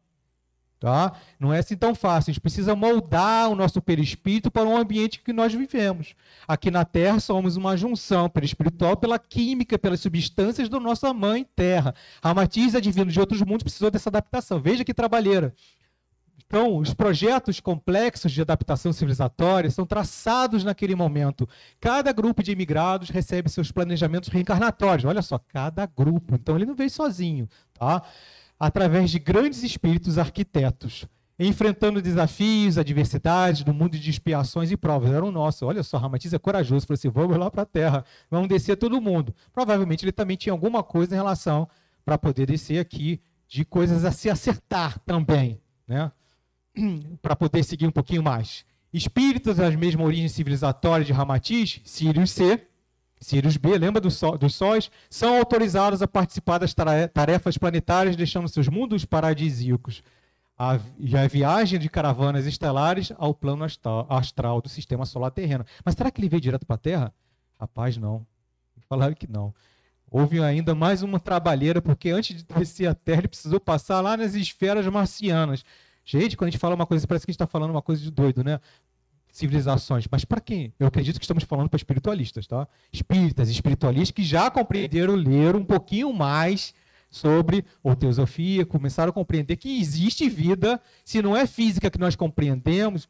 Tá? Não é assim tão fácil. A gente precisa moldar o nosso perispírito para o ambiente que nós vivemos. Aqui na Terra somos uma junção perispiritual pela química, pelas substâncias da nossa mãe Terra. Ramatiz, advindo de outros mundos, precisou dessa adaptação. Veja que trabalheira. Então, os projetos complexos de adaptação civilizatória são traçados naquele momento. Cada grupo de imigrados recebe seus planejamentos reencarnatórios. Olha só, cada grupo. Então, ele não veio sozinho, tá? Através de grandes espíritos arquitetos, enfrentando desafios, adversidades do mundo de expiações e provas. Era o nosso. Olha só, Ramatiz é corajoso, falou assim, vamos lá para a Terra, vamos descer todo mundo. Provavelmente ele também tinha alguma coisa em relação para poder descer aqui, de coisas a se acertar também, né? Para poder seguir um pouquinho mais. Espíritos das mesmas origens civilizatórias de Ramatiz, Sirius C, Sirius B, lembra dos sóis, são autorizados a participar das tarefas planetárias, deixando seus mundos paradisíacos. A viagem de caravanas estelares ao plano astral do sistema solar terreno. Mas será que ele veio direto para a Terra? Rapaz, não. Falaram que não. Houve ainda mais uma trabalheira, porque antes de descer a Terra, ele precisou passar lá nas esferas marcianas. Gente, quando a gente fala uma coisa, parece que a gente está falando uma coisa de doido, né? Civilizações, mas para quem? Eu acredito que estamos falando para espiritualistas, tá? Espíritas, espiritualistas que já compreenderam, leram um pouquinho mais sobre a teosofia, começaram a compreender que existe vida, se não é física que nós compreendemos,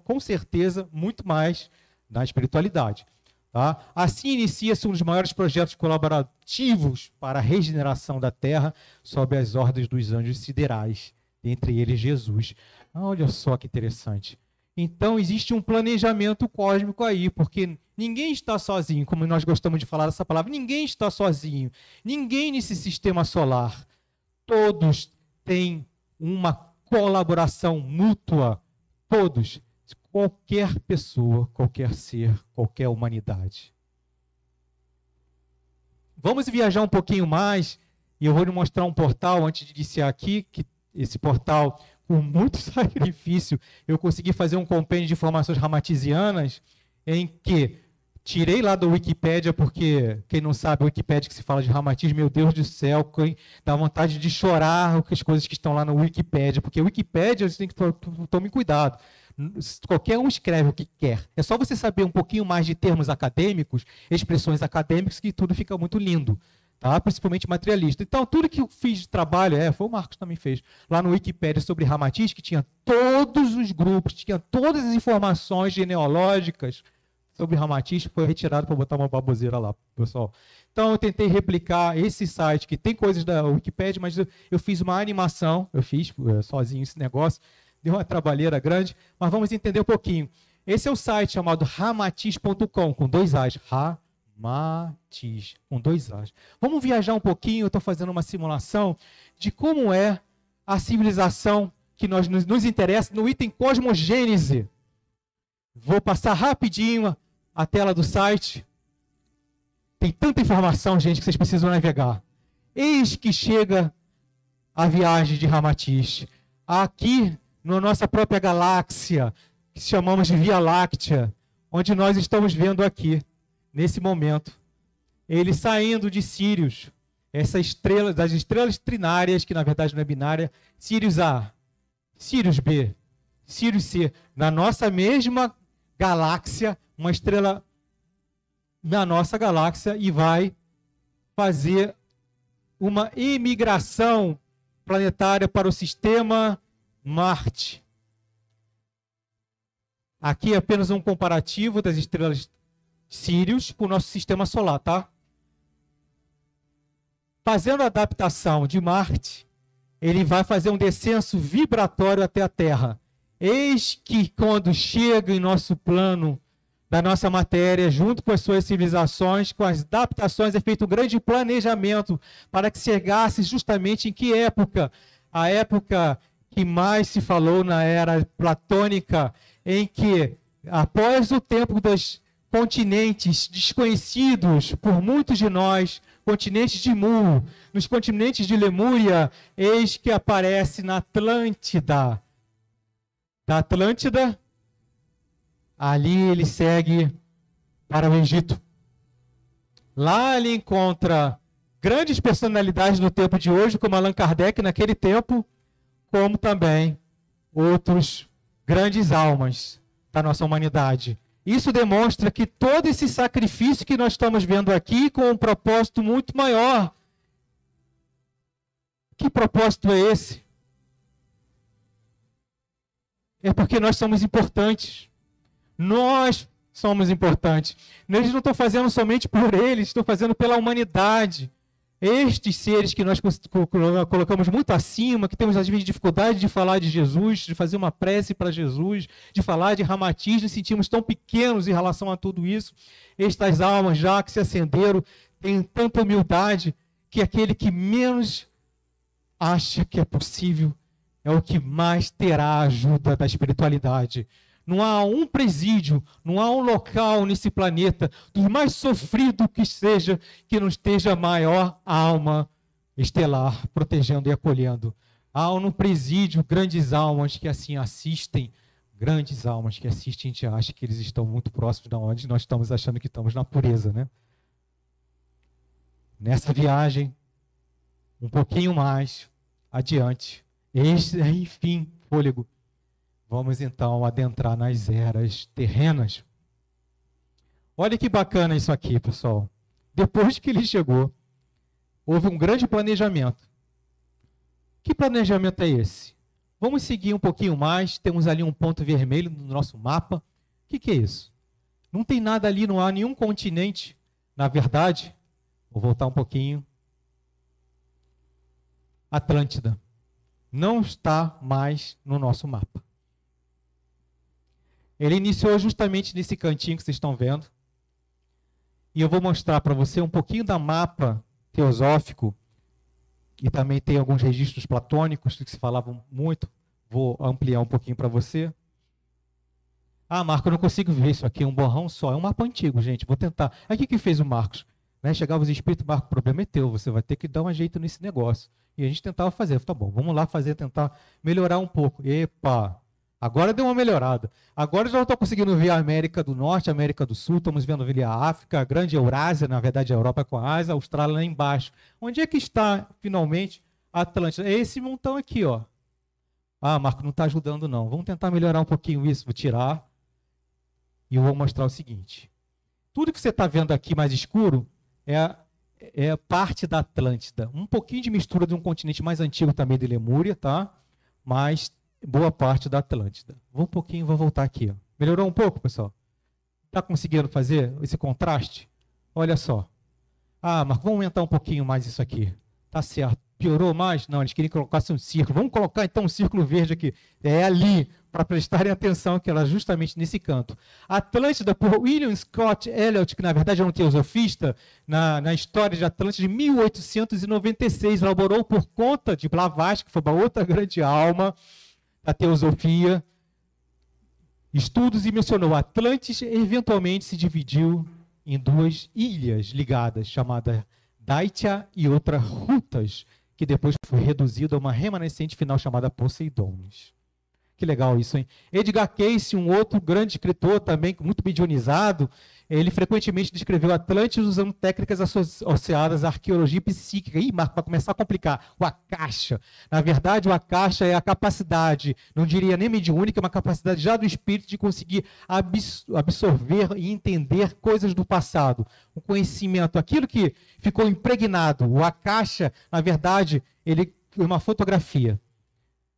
com certeza, muito mais na espiritualidade. Tá? Assim inicia-se um dos maiores projetos colaborativos para a regeneração da Terra sob as ordens dos anjos siderais, entre eles Jesus. Olha só que interessante. Então, existe um planejamento cósmico aí, porque ninguém está sozinho, como nós gostamos de falar essa palavra, ninguém está sozinho, ninguém nesse sistema solar. Todos têm uma colaboração mútua, todos, qualquer pessoa, qualquer ser, qualquer humanidade. Vamos viajar um pouquinho mais E eu vou lhe mostrar um portal, antes de iniciar aqui, que esse portal, com muito sacrifício, eu consegui fazer um compêndio de informações ramatizianas, em que tirei lá da Wikipédia, porque, quem não sabe, a Wikipédia que se fala de ramatismo, meu Deus do céu, dá vontade de chorar as coisas que estão lá na Wikipédia, porque a Wikipédia, você tem que tomar cuidado. Qualquer um escreve o que quer. É só você saber um pouquinho mais de termos acadêmicos, expressões acadêmicas, que tudo fica muito lindo. Tá? Principalmente materialista. Então, tudo que eu fiz de trabalho, foi o Marcos que também fez, lá no Wikipédia sobre Ramatiz, que tinha todos os grupos, tinha todas as informações genealógicas sobre Ramatiz, foi retirado para botar uma baboseira lá, pessoal. Então, eu tentei replicar esse site, que tem coisas da Wikipédia, mas eu fiz uma animação, eu fiz sozinho esse negócio, deu uma trabalheira grande, mas vamos entender um pouquinho. Esse é o site chamado ramatiz.com, com 2 As, Ramatiz, com 2 As. Vamos viajar um pouquinho, eu estou fazendo uma simulação de como é a civilização que nos interessa no item cosmogênese. Vou passar rapidinho a tela do site. Tem tanta informação, gente, que vocês precisam navegar. Eis que chega a viagem de Ramatiz. Aqui, na nossa própria galáxia, que chamamos de Via Láctea, onde nós estamos vendo aqui, nesse momento, ele saindo de Sírius, essa estrela, das estrelas trinárias, que na verdade não é binária, Sírius A, Sírius B, Sírius C, na nossa mesma galáxia, uma estrela na nossa galáxia, e vai fazer uma imigração planetária para o sistema Marte. Aqui é apenas um comparativo das estrelas Sírius com o nosso sistema solar, tá? Fazendo a adaptação de Marte, ele vai fazer um descenso vibratório até a Terra. Eis que quando chega em nosso plano da nossa matéria, junto com as suas civilizações, com as adaptações, é feito um grande planejamento para que chegasse justamente em que época? A época que mais se falou na era platônica, em que, após o tempo dos continentes desconhecidos por muitos de nós, continentes de Mu, nos continentes de Lemúria, eis que aparece na Atlântida. Da Atlântida, ali ele segue para o Egito. Lá ele encontra grandes personalidades do tempo de hoje, como Allan Kardec naquele tempo, como também outros grandes almas da nossa humanidade. Isso demonstra que todo esse sacrifício que nós estamos vendo aqui, com um propósito muito maior. Que propósito é esse? É porque nós somos importantes. Nós somos importantes. Eles não estão fazendo somente por eles, estão fazendo pela humanidade. Estes seres que nós colocamos muito acima, que temos às vezes dificuldade de falar de Jesus, de fazer uma prece para Jesus, de falar de Ramatiz, nos sentimos tão pequenos em relação a tudo isso. Estas almas já que se acenderam têm tanta humildade que aquele que menos acha que é possível é o que mais terá a ajuda da espiritualidade. Não há um presídio, não há um local nesse planeta, do mais sofrido que seja, que não esteja maior alma estelar, protegendo e acolhendo. Há no presídio grandes almas que assim assistem, grandes almas que assistem, a gente acha que eles estão muito próximos de onde nós estamos achando que estamos na pureza, né? Nessa viagem, um pouquinho mais adiante, enfim, fôlego. Vamos então adentrar nas eras terrenas. Olha que bacana isso aqui, pessoal. Depois que ele chegou, houve um grande planejamento. Que planejamento é esse? Vamos seguir um pouquinho mais. Temos ali um ponto vermelho no nosso mapa. O que é isso? Não tem nada ali, não há nenhum continente. Na verdade, vou voltar um pouquinho. Atlântida não está mais no nosso mapa. Ele iniciou justamente nesse cantinho que vocês estão vendo. E eu vou mostrar para você um pouquinho da mapa teosófico, e também tem alguns registros platônicos que se falavam muito. Vou ampliar um pouquinho para você. Ah, Marco, eu não consigo ver isso aqui, é um borrão só. É um mapa antigo, gente. Vou tentar. Aí o que fez o Marcos? Né? Chegava os espíritos, Marco, o problema é teu, você vai ter que dar um jeito nesse negócio. E a gente tentava fazer, tá bom, vamos lá fazer, tentar melhorar um pouco. Epa, agora deu uma melhorada. Agora já estou conseguindo ver a América do Norte, a América do Sul, estamos vendo ali a África, a grande Eurásia, na verdade a Europa com a Ásia, a Austrália lá embaixo. Onde é que está, finalmente, a Atlântida? É esse montão aqui, ó. Ah, Marco, não está ajudando não. Vamos tentar melhorar um pouquinho isso, vou tirar. E eu vou mostrar o seguinte. Tudo que você está vendo aqui mais escuro é parte da Atlântida. Um pouquinho de mistura de um continente mais antigo também de Lemúria, tá? Mas boa parte da Atlântida. Vou um pouquinho, vou voltar aqui. Ó. Melhorou um pouco, pessoal? Está conseguindo fazer esse contraste? Olha só. Ah, Marco, vamos aumentar um pouquinho mais isso aqui. Tá certo. Piorou mais? Não, eles queriam colocar um círculo. Vamos colocar então um círculo verde aqui. É ali, para prestarem atenção, que era justamente nesse canto. Atlântida, por William Scott Elliot, que na verdade é um teosofista, na história de Atlântida de 1896, elaborou por conta de Blavatsky, que foi uma outra grande alma da teosofia, estudos e mencionou Atlantis eventualmente se dividiu em duas ilhas ligadas, chamada Daitya e outra Rutas, que depois foi reduzido a uma remanescente final chamada Poseidones. Que legal isso, hein? Edgar Cayce, um outro grande escritor também, muito mediunizado, ele frequentemente descreveu Atlantis usando técnicas associadas à arqueologia psíquica. Ih, Marco, vai começar a complicar. O Akasha. Na verdade, o Akasha é a capacidade, não diria nem mediúnica, é uma capacidade já do espírito de conseguir absorver e entender coisas do passado. O conhecimento, aquilo que ficou impregnado. O Akasha, na verdade, ele é uma fotografia.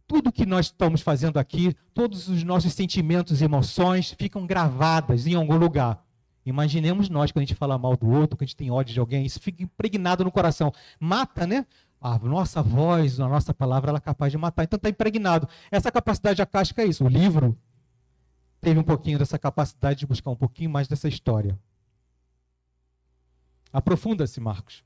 Tudo que nós estamos fazendo aqui, todos os nossos sentimentos e emoções ficam gravadas em algum lugar. Imaginemos nós, quando a gente fala mal do outro, quando a gente tem ódio de alguém, isso fica impregnado no coração. Mata, né? A nossa voz, a nossa palavra, ela é capaz de matar. Então está impregnado. Essa capacidade acástica é isso. O livro teve um pouquinho dessa capacidade de buscar um pouquinho mais dessa história. Aprofunda-se, Marcos.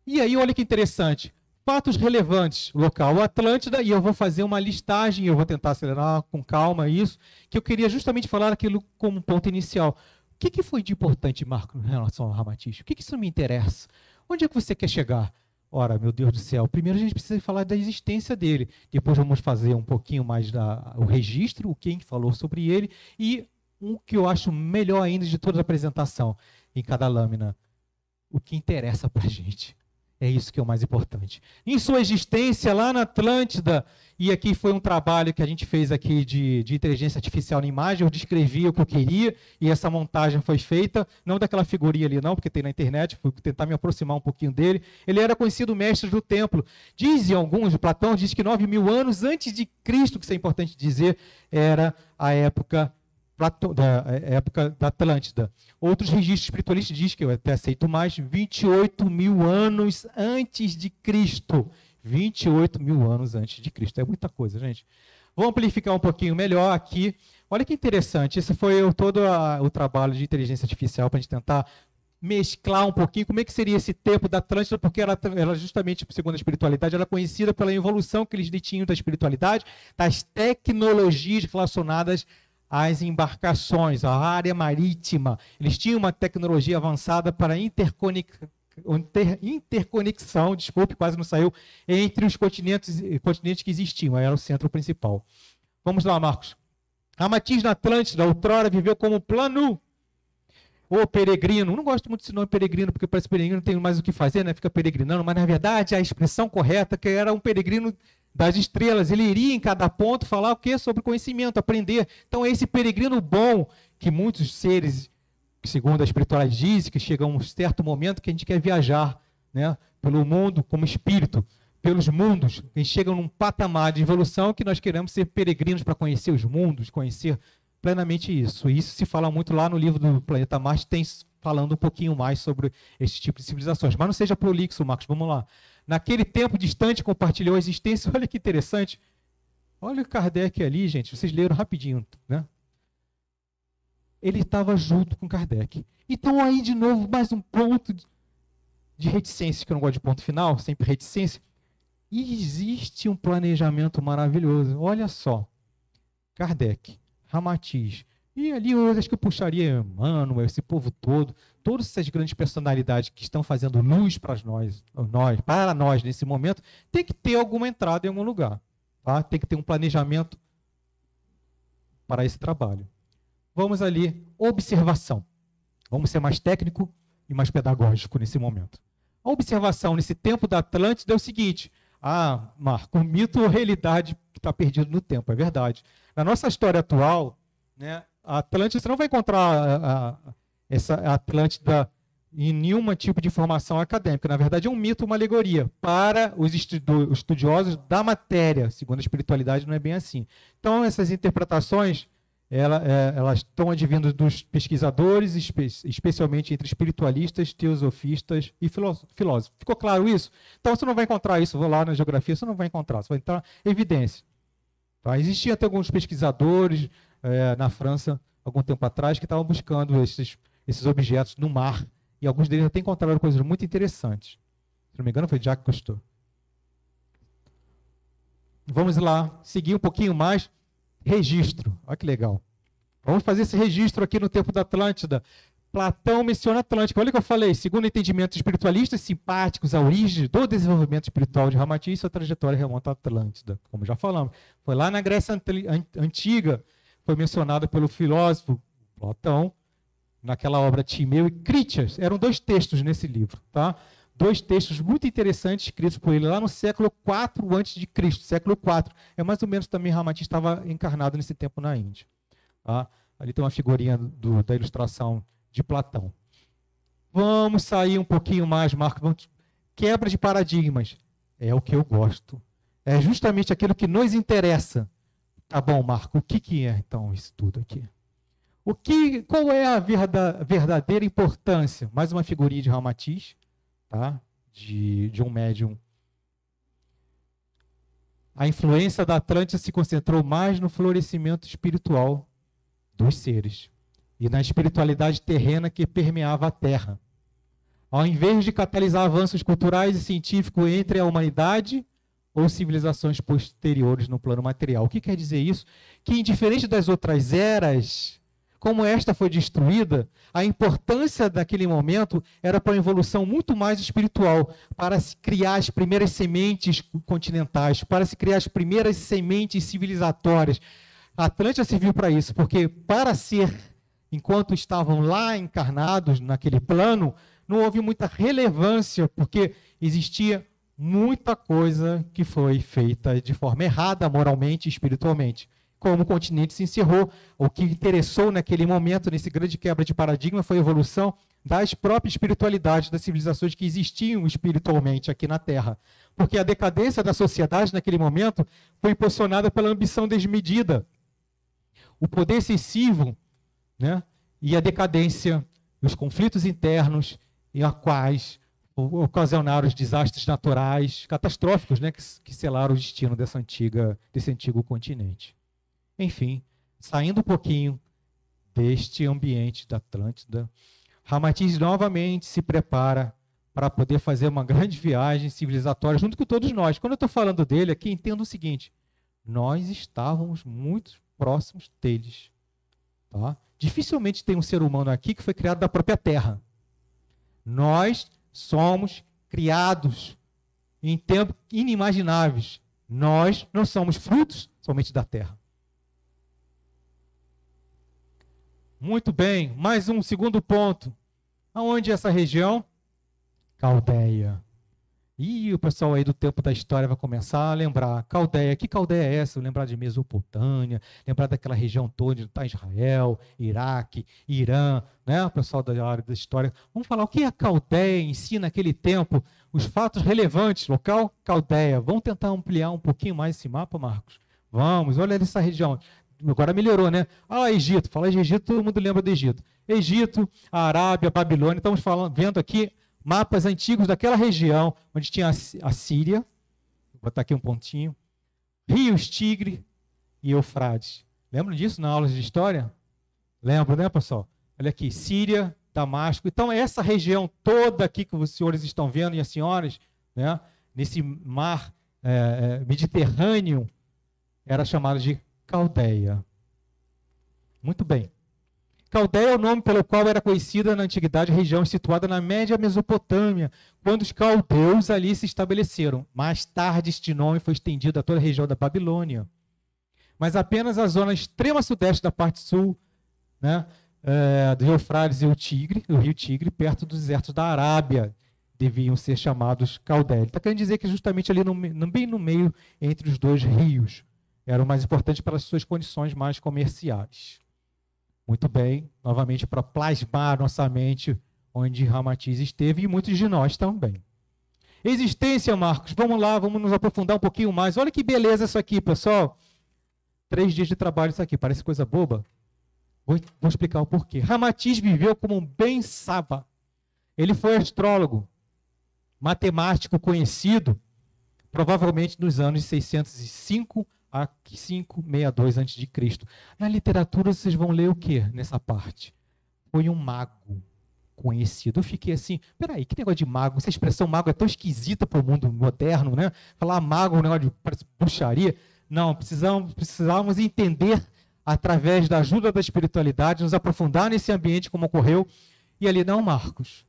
E aí, olha que interessante. Fatos relevantes, local Atlântida, e eu vou fazer uma listagem, eu vou tentar acelerar com calma isso, que eu queria justamente falar aquilo como ponto inicial. O que foi de importante, Marco, em relação ao Ramatiz? O que isso me interessa? Onde é que você quer chegar? Ora, meu Deus do céu, primeiro a gente precisa falar da existência dele, depois vamos fazer um pouquinho mais o registro, o quem falou sobre ele, e o que eu acho melhor ainda de toda a apresentação, em cada lâmina, o que interessa para a gente. É isso que é o mais importante. Em sua existência lá na Atlântida, e aqui foi um trabalho que a gente fez aqui de inteligência artificial na imagem, eu descrevi o que eu queria, e essa montagem foi feita, não daquela figurinha ali não, porque tem na internet, fui tentar me aproximar um pouquinho dele. Ele era conhecido mestre do templo. Dizem alguns, Platão diz que 9.000 anos antes de Cristo, que isso é importante dizer, era a época da Atlântida. Outros registros espiritualistas dizem, que eu até aceito mais, 28.000 anos antes de Cristo. 28.000 anos antes de Cristo. É muita coisa, gente. Vou amplificar um pouquinho melhor aqui. Olha que interessante. Esse foi todo o trabalho de inteligência artificial para a gente tentar mesclar um pouquinho como é que seria esse tempo da Atlântida, porque ela justamente, segundo a espiritualidade, ela é conhecida pela evolução que eles tinham da espiritualidade, das tecnologias relacionadas às embarcações, a área marítima. Eles tinham uma tecnologia avançada para interconexão, desculpe, quase não saiu, entre os continentes que existiam. Era o centro principal. Vamos lá, Marcos. Ramatiz na Atlântida, outrora viveu como plano ou peregrino. Não gosto muito desse nome peregrino, porque parece peregrino não tem mais o que fazer, né? Fica peregrinando, mas na verdade a expressão correta é que era um peregrino das estrelas. Ele iria em cada ponto falar o quê? Sobre conhecimento, aprender. Então é esse peregrino bom que muitos seres, segundo a espiritualidade diz, que chega a um certo momento que a gente quer viajar, né? Pelo mundo como espírito, pelos mundos. A gente chega num patamar de evolução que nós queremos ser peregrinos para conhecer os mundos, conhecer plenamente isso. E isso se fala muito lá no livro do Planeta Marte, tem falando um pouquinho mais sobre esse tipo de civilizações. Mas não seja prolixo, Marcos, vamos lá. Naquele tempo distante compartilhou a existência. Olha que interessante. Olha o Kardec ali, gente. Vocês leram rapidinho, né? Ele estava junto com Kardec. Então aí, de novo, mais um ponto de reticência, que eu não gosto de ponto final, sempre reticência. E existe um planejamento maravilhoso. Olha só. Kardec, Ramatiz, E ali eu acho que eu puxaria Emmanuel, esse povo todo, todas essas grandes personalidades que estão fazendo luz para nós nesse momento, tem que ter alguma entrada em algum lugar. Tá? Tem que ter um planejamento para esse trabalho. Vamos ali, observação. Vamos ser mais técnico e mais pedagógico nesse momento. A observação nesse tempo da Atlântida é o seguinte: Marco, mito ou realidade que está perdido no tempo, é verdade. Na nossa história atual, né, a Atlântida, você não vai encontrar essa Atlântida em nenhum tipo de informação acadêmica. Na verdade, é um mito, uma alegoria para os estudiosos da matéria. Segundo a espiritualidade, não é bem assim. Então, essas interpretações, elas estão advindo dos pesquisadores, especialmente entre espiritualistas, teosofistas e filósofos. Ficou claro isso? Então, você não vai encontrar isso, vou lá na geografia, você não vai encontrar, você vai entrar evidência. Tá? Existiam até alguns pesquisadores na França, algum tempo atrás, que estavam buscando esses objetos no mar, e alguns deles até encontraram coisas muito interessantes. Se não me engano, foi Jacques Cousteau. Vamos lá, seguir um pouquinho mais. Registro, olha que legal. Vamos fazer esse registro aqui no tempo da Atlântida. Platão menciona a Atlântida. Olha o que eu falei, segundo o entendimento espiritualistas simpáticos, a origem do desenvolvimento espiritual de Ramatiz, sua trajetória remonta à Atlântida, como já falamos. Foi lá na Grécia Antiga, foi mencionado pelo filósofo Platão, naquela obra Timeu e Critias. Eram 2 textos nesse livro, tá? 2 textos muito interessantes escritos por ele lá no século IV a.C., século IV. É mais ou menos também Ramatiz estava encarnado nesse tempo na Índia. Tá? Ali tem uma figurinha da ilustração de Platão. Vamos sair um pouquinho mais, Marco. Quebra de paradigmas. É o que eu gosto. É justamente aquilo que nos interessa. Tá bom, Marco, o que é então isso tudo aqui? Qual é a verdadeira importância? Mais uma figurinha de Ramatiz. Tá? De um médium. A influência da Atlântida se concentrou mais no florescimento espiritual dos seres e na espiritualidade terrena que permeava a Terra. Ao invés de catalisar avanços culturais e científicos entre a humanidade ou civilizações posteriores no plano material. O que quer dizer isso? Que, indiferente das outras eras, como esta foi destruída, a importância daquele momento era para uma evolução muito mais espiritual, para se criar as primeiras sementes continentais, para se criar as primeiras sementes civilizatórias. A Atlântida serviu para isso, porque para ser, enquanto estavam lá encarnados naquele plano, não houve muita relevância, porque existia muita coisa que foi feita de forma errada, moralmente e espiritualmente. Como o continente se encerrou, o que interessou naquele momento, nesse grande quebra de paradigma, foi a evolução das próprias espiritualidades, das civilizações que existiam espiritualmente aqui na Terra. Porque a decadência da sociedade naquele momento foi impulsionada pela ambição desmedida. O poder excessivo, né, e a decadência, os conflitos internos, e a quais ocasionaram os desastres naturais catastróficos, né, que selaram o destino desse antigo continente. Enfim, saindo um pouquinho deste ambiente da Atlântida, Ramatiz novamente se prepara para poder fazer uma grande viagem civilizatória junto com todos nós. Quando eu estou falando dele aqui, entenda o seguinte: nós estávamos muito próximos deles. Tá? Dificilmente tem um ser humano aqui que foi criado da própria Terra. Nós somos criados em tempos inimagináveis. Nós não somos frutos somente da Terra. Muito bem, mais um segundo ponto. Aonde é essa região? Caldeia. E o pessoal aí do tempo da história vai começar a lembrar. Caldeia, que Caldeia é essa? Lembrar de Mesopotâmia, lembrar daquela região toda onde está Israel, Iraque, Irã, né? O pessoal da área da história. Vamos falar o que é a Caldeia em si naquele tempo, os fatos relevantes, local Caldeia. Vamos tentar ampliar um pouquinho mais esse mapa, Marcos? Vamos, olha essa região. Agora melhorou, né? Egito, fala de Egito, todo mundo lembra do Egito. Egito, a Arábia, a Babilônia, estamos vendo aqui mapas antigos daquela região, onde tinha a Síria, vou botar aqui um pontinho, rios Tigre e Eufrates. Lembram disso na aula de história? Lembram, né, pessoal? Olha aqui, Síria, Damasco. Então, essa região toda aqui que os senhores estão vendo e as senhoras, né, nesse mar Mediterrâneo, era chamada de Caldeia. Muito bem. Caldeia é o nome pelo qual era conhecida na antiguidade a região situada na média Mesopotâmia, quando os caldeus ali se estabeleceram. Mais tarde, este nome foi estendido a toda a região da Babilônia. Mas apenas a zona extrema sudeste da parte sul, né, do Eufrates e o rio Tigre, perto dos desertos da Arábia, deviam ser chamados Caldeia. Ele está querendo dizer que justamente ali bem no meio, entre os dois rios, era o mais importante pelas suas condições mais comerciais. Muito bem, novamente para plasmar nossa mente onde Ramatiz esteve e muitos de nós também. Existência, Marcos, vamos lá, vamos nos aprofundar um pouquinho mais. Olha que beleza isso aqui, pessoal. 3 dias de trabalho isso aqui, parece coisa boba. Vou explicar o porquê. Ramatiz viveu como um Ben Saba. Ele foi astrólogo, matemático conhecido, provavelmente nos anos 605 a 562 a.C. Na literatura vocês vão ler o que nessa parte? Foi um mago conhecido. Eu fiquei assim, peraí, que negócio de mago? Essa expressão mago é tão esquisita para o mundo moderno, né? Falar mago é um negócio de bruxaria. Não, precisávamos entender através da ajuda da espiritualidade, nos aprofundar nesse ambiente como ocorreu. E ali, não, Marcos,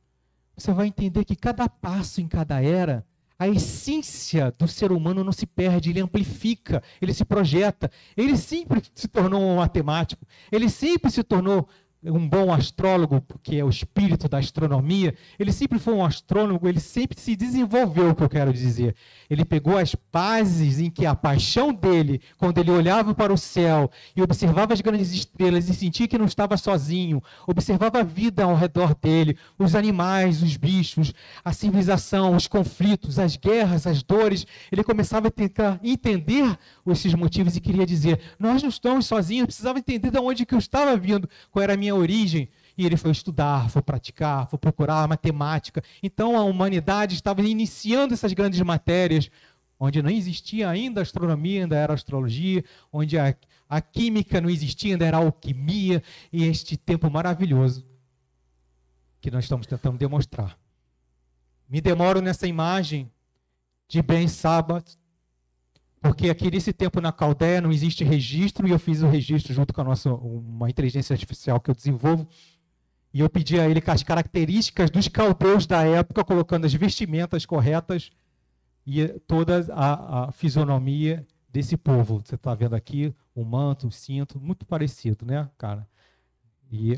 você vai entender que cada passo em cada era, a essência do ser humano não se perde, ele amplifica, ele se projeta. Ele sempre se tornou um matemático, ele sempre se tornou um bom astrólogo, porque é o espírito da astronomia. Ele sempre foi um astrônomo, ele sempre se desenvolveu, o que eu quero dizer. Ele pegou as bases em que a paixão dele, quando ele olhava para o céu e observava as grandes estrelas e sentia que não estava sozinho, observava a vida ao redor dele, os animais, os bichos, a civilização, os conflitos, as guerras, as dores. Ele começava a tentar entender esses motivos e queria dizer, nós não estamos sozinhos, eu precisava entender de onde que eu estava vindo, qual era a minha origem. E ele foi estudar, foi praticar, foi procurar matemática. Então a humanidade estava iniciando essas grandes matérias, onde não existia ainda astronomia, ainda era astrologia, onde a química não existia, ainda era alquimia, e este tempo maravilhoso que nós estamos tentando demonstrar. Me demoro nessa imagem de Ben Saba, porque aqui nesse tempo na Caldeia não existe registro, e eu fiz o registro junto com uma inteligência artificial que eu desenvolvo, e eu pedi a ele as características dos caldeus da época, colocando as vestimentas corretas e toda a fisionomia desse povo. Você está vendo aqui o manto, o cinto, muito parecido, né, cara? E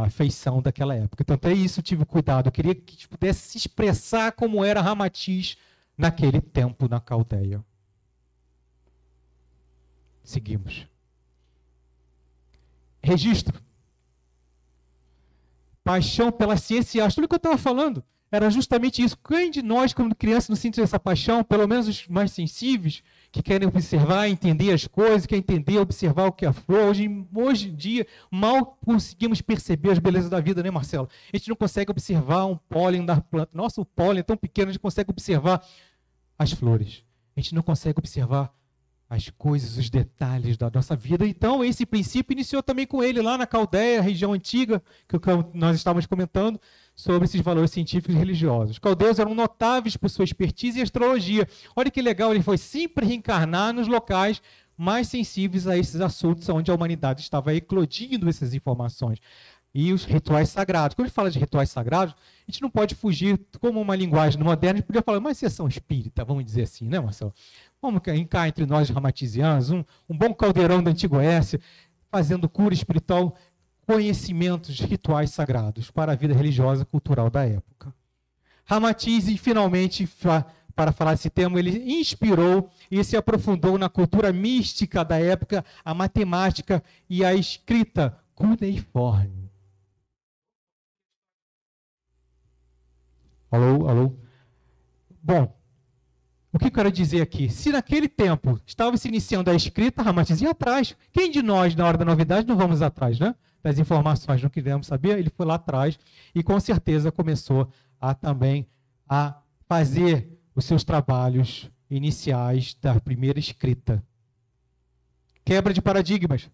a feição daquela época. Então, até isso eu tive cuidado. Eu queria que pudesse se expressar como era Ramatiz naquele tempo na Caldeia. Seguimos. Registro. Paixão pela ciência e arte. Tudo o que eu estava falando era justamente isso. Quem de nós, quando criança, não sente essa paixão, pelo menos os mais sensíveis, que querem observar, entender as coisas, querem entender, observar o que é a flor. Hoje em dia, mal conseguimos perceber as belezas da vida, né, Marcelo? A gente não consegue observar um pólen da planta. Nossa, o pólen é tão pequeno, a gente consegue observar as flores. A gente não consegue observar as coisas, os detalhes da nossa vida. Então, esse princípio iniciou também com ele lá na Caldeia, região antiga, que nós estávamos comentando, sobre esses valores científicos e religiosos. Os caldeus eram notáveis por sua expertise em astrologia. Olha que legal, ele foi sempre reencarnar nos locais mais sensíveis a esses assuntos, onde a humanidade estava eclodindo essas informações. E os rituais sagrados. Quando a gente fala de rituais sagrados, a gente não pode fugir, como uma linguagem moderna, a gente podia falar, mas vocês são espírita, vamos dizer assim, né, Marcelo? Vamos cá entre nós ramatizianos, um bom caldeirão da Antigoécia, fazendo cura espiritual, conhecimentos rituais sagrados para a vida religiosa e cultural da época. Ramatiz, finalmente, para falar desse tema, ele inspirou e se aprofundou na cultura mística da época, a matemática e a escrita cuneiforme. Alô? Bom, o que eu quero dizer aqui? Se naquele tempo estava se iniciando a escrita, Ramatiz ia atrás. Quem de nós, na hora da novidade, não vamos atrás, né? Das informações, não queremos saber, ele foi lá atrás e com certeza começou também a fazer os seus trabalhos iniciais da primeira escrita. Quebra de paradigmas.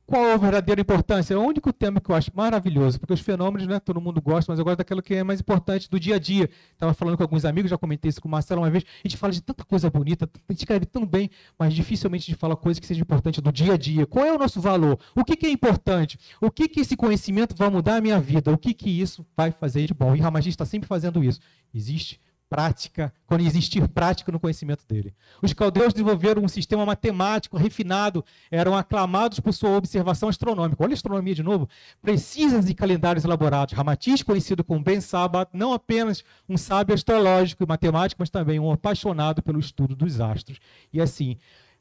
qual é a verdadeira importância? É o único tema que eu acho maravilhoso, porque os fenômenos, né, todo mundo gosta, mas eu gosto daquilo que é mais importante do dia a dia. Estava falando com alguns amigos, já comentei isso com o Marcelo uma vez, a gente fala de tanta coisa bonita, a gente escreve tão bem, mas dificilmente a gente fala coisa que seja importante do dia a dia. Qual é o nosso valor? O que é importante? O que esse conhecimento vai mudar a minha vida? O que isso vai fazer de bom? E Ramagista está sempre fazendo isso. Existe prática, quando existir prática no conhecimento dele. Os caldeus desenvolveram um sistema matemático refinado, eram aclamados por sua observação astronômica. Olha a astronomia de novo. Precisas de calendários elaborados. Ramatiz, conhecido como Ben Sabat, não apenas um sábio astrológico e matemático, mas também um apaixonado pelo estudo dos astros. E assim,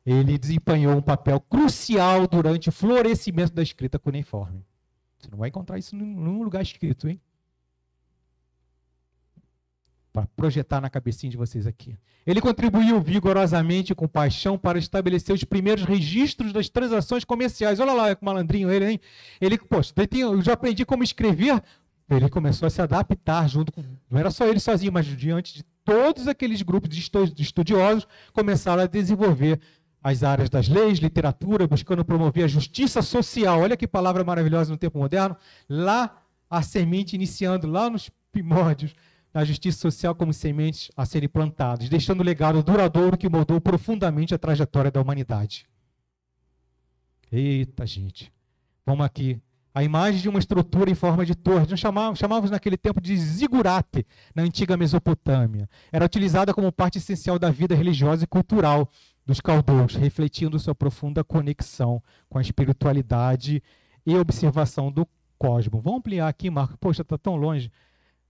ele desempenhou um papel crucial durante o florescimento da escrita cuneiforme. Você não vai encontrar isso em nenhum lugar escrito, hein? Para projetar na cabecinha de vocês aqui. Ele contribuiu vigorosamente com paixão para estabelecer os primeiros registros das transações comerciais. Olha lá, que malandrinho ele, hein? Ele, poxa, eu já aprendi como escrever. Ele começou a se adaptar junto com... Não era só ele sozinho, mas diante de todos aqueles grupos de estudiosos, começaram a desenvolver as áreas das leis, literatura, buscando promover a justiça social. Olha que palavra maravilhosa no tempo moderno. Lá, a semente iniciando lá nos primórdios, a justiça social como sementes a serem plantadas, deixando um legado duradouro que moldou profundamente a trajetória da humanidade. Eita, gente. Vamos aqui. A imagem de uma estrutura em forma de torre, nós chamávamos naquele tempo de zigurate, na antiga Mesopotâmia. Era utilizada como parte essencial da vida religiosa e cultural dos caldeus, refletindo sua profunda conexão com a espiritualidade e observação do cosmos. Vamos ampliar aqui, Marco. Poxa, está tão longe.